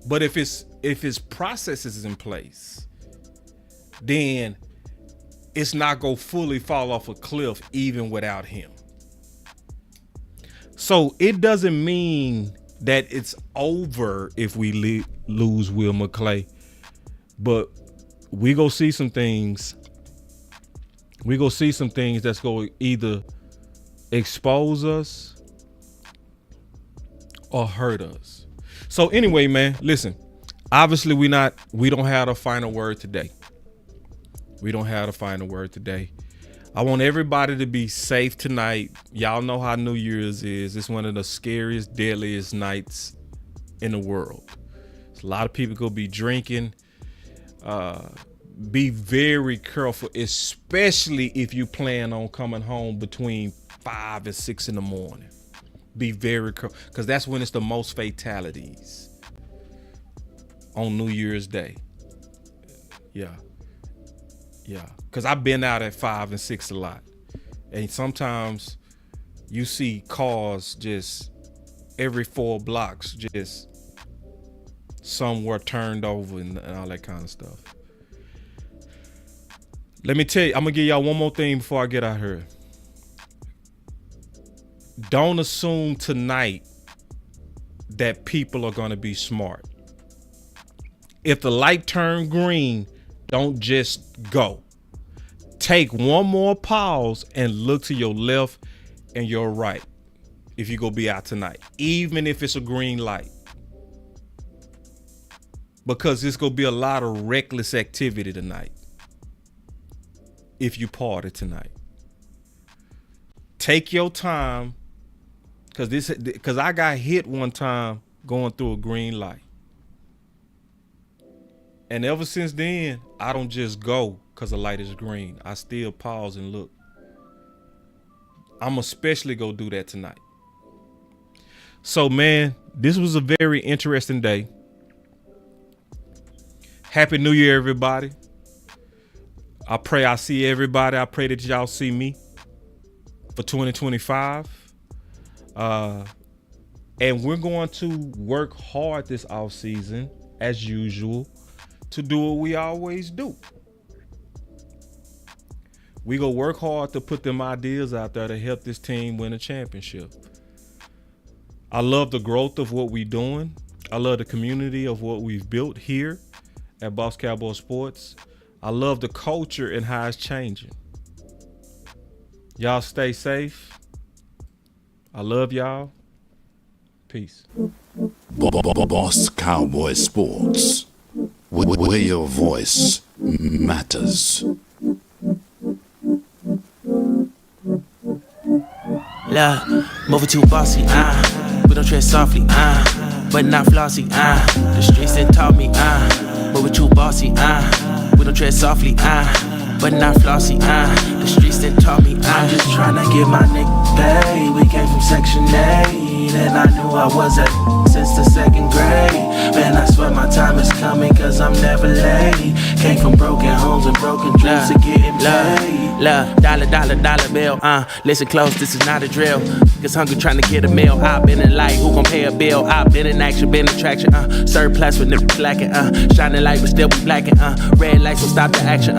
But if his processes is in place, then it's not gonna fully fall off a cliff even without him. So it doesn't mean that it's over if we lose Will McClay, but we go see some things. We go see some things that's going to either expose us or hurt us. So anyway, man, listen. Obviously, we don't have the final word today. We don't have the final word today. I want everybody to be safe tonight. Y'all know how New Year's is. It's one of the scariest, deadliest nights in the world. A lot of people gonna be drinking. Be very careful, especially if you plan on coming home between 5 and 6 in the morning. Be very careful, because that's when it's the most fatalities on New Year's Day. Yeah. Because I've been out at 5 and 6 a lot. And sometimes you see cars just every 4 blocks, just somewhere turned over and all that kind of stuff. Let me tell you, I'm going to give y'all one more thing before I get out here. Don't assume tonight that people are going to be smart. If the light turned green, don't just go. Take one more pause and look to your left and your right if you're going to be out tonight, even if it's a green light. Because there's going to be a lot of reckless activity tonight if you party tonight. Take your time, because I got hit one time going through a green light. And ever since then, I don't just go because the light is green. I still pause and look. I'm especially go do that tonight. So, man, this was a very interesting day. Happy New Year, everybody. I pray I see everybody. I pray that y'all see me for 2025. And we're going to work hard this off season, as usual, to do what we always do. We go work hard to put them ideas out there to help this team win a championship. I love the growth of what we're doing. I love the community of what we've built here at Boss Cowboy Sports. I love the culture and how it's changing. Y'all stay safe. I love y'all. Peace. Boss Cowboy Sports, where your voice matters. Love, moving too bossy, we don't tread softly, but not flossy, the streets done taught me, moving too bossy, we don't tread softly, but not flossy, the streets done taught me, I'm just tryna get my nigga paid. We came from Section 8, and I knew I was at since the 2nd grade. Man, I swear my time is coming, cause I'm never late. Came from broken homes and broken dreams to getting paid. Love, dollar bill, listen close, this is not a drill. Cause hungry trying to get a meal. I've been in light, who gon' pay a bill? I've been in action, been in traction, surplus with nipples lacking, shining light but still be blacking, red lights will stop the action,